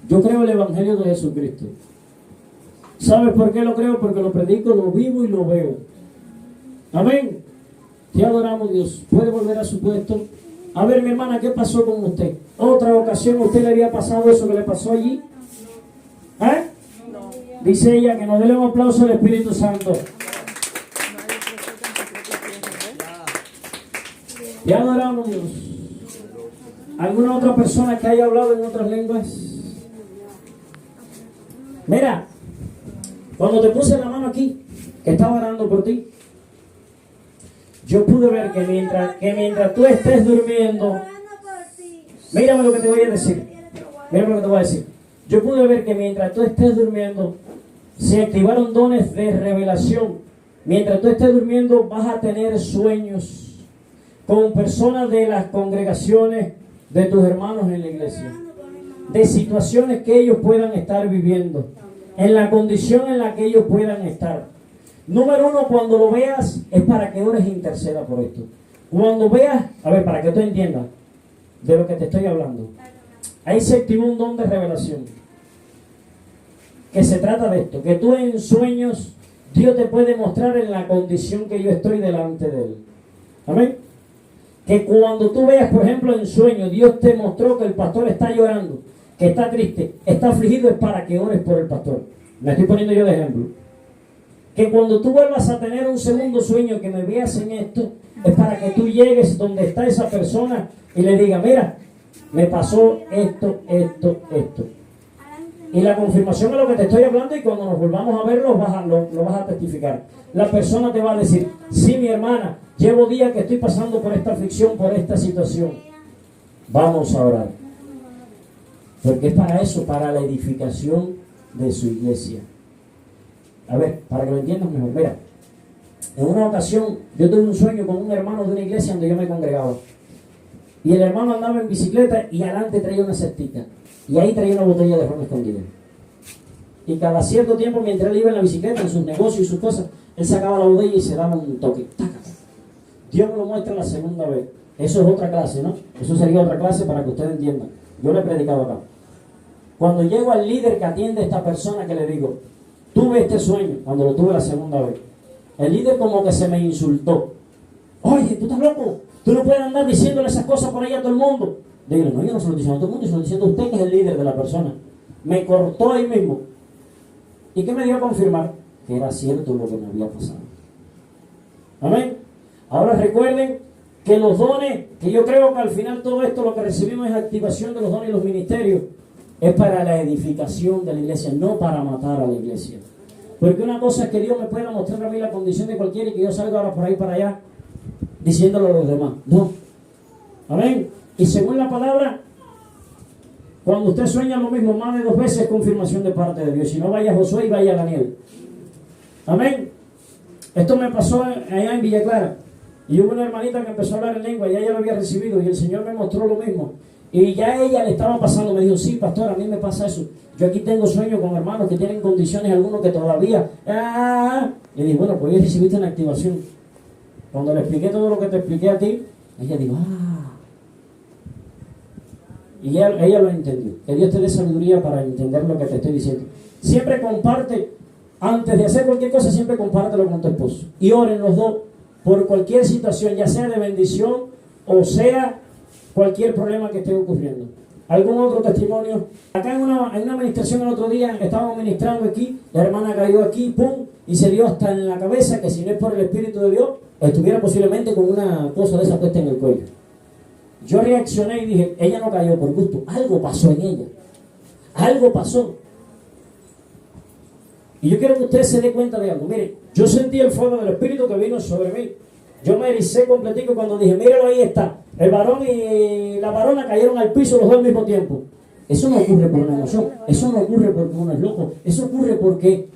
Yo creo el Evangelio de Jesucristo. ¿Sabes por qué lo creo? Porque lo predico, lo vivo y lo veo. Amén. Te adoramos, Dios. ¿Puede volver a su puesto? A ver, mi hermana, ¿qué pasó con usted? ¿Otra ocasión a usted le había pasado eso que le pasó allí? ¿Eh? No. Dice ella que nos dé un aplauso al Espíritu Santo. Te adoramos, Dios. ¿Alguna otra persona que haya hablado en otras lenguas? Mira, cuando te puse la mano aquí, que estaba orando por ti, yo pude ver que mientras tú estés durmiendo, mírame lo que te voy a decir. Yo pude ver que mientras tú estés durmiendo, se activaron dones de revelación. Mientras tú estés durmiendo, vas a tener sueños con personas de las congregaciones de tus hermanos en la iglesia, de situaciones que ellos puedan estar viviendo, en la condición en la que ellos puedan estar. Número uno, cuando lo veas, es para que ores e interceda por esto. Cuando veas, a ver, para que tú entiendas de lo que te estoy hablando, ahí se activó un don de revelación, que se trata de esto, que tú en sueños, Dios te puede mostrar en la condición que yo estoy delante de Él. Amén. Que cuando tú veas, por ejemplo, en sueños, Dios te mostró que el pastor está llorando, que está triste, está afligido, es para que ores por el pastor. Me estoy poniendo yo de ejemplo. Que cuando tú vuelvas a tener un segundo sueño, que me veas en esto, es para que tú llegues donde está esa persona y le digas, mira, me pasó esto. Y la confirmación es lo que te estoy hablando, y cuando nos volvamos a ver lo vas a testificar. La persona te va a decir, sí, mi hermana, llevo días que estoy pasando por esta aflicción, por esta situación. Vamos a orar. Porque es para eso, para la edificación de su iglesia. A ver, para que lo entiendan mejor. Mira, en una ocasión yo tuve un sueño con un hermano de una iglesia donde yo me congregaba. Y el hermano andaba en bicicleta y adelante traía una cestita. Y ahí traía una botella de ron escondida. Y cada cierto tiempo, mientras él iba en la bicicleta, en sus negocios y sus cosas, él sacaba la botella y se daba un toque. ¡Taca! Dios me lo muestra la segunda vez. Eso es otra clase, ¿no? Eso sería otra clase para que ustedes entiendan. Yo le he predicado acá. Cuando llego al líder que atiende a esta persona, que le digo, tuve este sueño, cuando lo tuve la segunda vez. El líder como que se me insultó. Oye, ¿tú estás loco? Tú no puedes andar diciéndole esas cosas por ahí a todo el mundo. Digo, no, yo no se lo estoy diciendo a todo el mundo, se lo estoy diciendo a usted, que es el líder de la persona. Me cortó ahí mismo. ¿Y qué me dio a confirmar? Que era cierto lo que me había pasado. Amén. Ahora recuerden que los dones, que yo creo que al final todo esto lo que recibimos es activación de los dones y los ministerios, es para la edificación de la iglesia, no para matar a la iglesia. Porque una cosa es que Dios me pueda mostrar a mí la condición de cualquiera y que yo salga ahora por ahí para allá diciéndolo a los demás. No. Amén. Y según la palabra, cuando usted sueña lo mismo más de 2 veces, es confirmación de parte de Dios. Si no, vaya Josué y vaya Daniel. Amén. Esto me pasó allá en Villa Clara. Y hubo una hermanita que empezó a hablar en lengua, y ella lo había recibido, y el Señor me mostró lo mismo. Y ya a ella le estaba pasando, me dijo, sí, pastor, a mí me pasa eso. Yo aquí tengo sueños con hermanos que tienen condiciones, algunos que todavía... Y dije, bueno, pues hoy recibiste una activación. Cuando le expliqué todo lo que te expliqué a ti, ella dijo, Y ella lo entendió. Que Dios te dé sabiduría para entender lo que te estoy diciendo. Siempre comparte, antes de hacer cualquier cosa, siempre compártelo con tu esposo. Y oren los dos por cualquier situación, ya sea de bendición o sea cualquier problema que esté ocurriendo. ¿Algún otro testimonio? Acá en una administración el otro día estábamos ministrando aquí, la hermana cayó aquí, pum, y se dio hasta en la cabeza que si no es por el Espíritu de Dios, estuviera posiblemente con una cosa de esa puesta en el cuello. Yo reaccioné y dije, ella no cayó por gusto, algo pasó en ella, algo pasó. Y yo quiero que usted se dé cuenta de algo. Mire, yo sentí el fuego del Espíritu que vino sobre mí. Yo me ericé completico cuando dije, míralo, ahí está. El varón y la varona cayeron al piso los dos al mismo tiempo. Eso no ocurre por una emoción. Eso no ocurre porque uno es loco. Eso ocurre porque...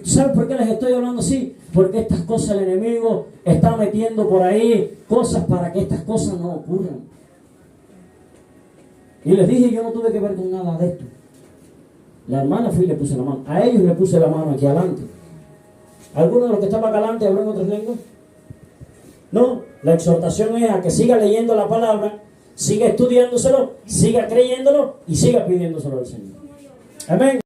¿Sabes por qué les estoy hablando así? Porque estas cosas el enemigo está metiendo por ahí cosas para que estas cosas no ocurran. Y les dije, yo no tuve que ver con nada de esto. La hermana fui y le puse la mano. A ellos le puse la mano aquí adelante. ¿Alguno de los que estaba acá adelante habló en otras lenguas? No, la exhortación es a que siga leyendo la palabra, siga estudiándoselo, siga creyéndolo y siga pidiéndoselo al Señor. Amén.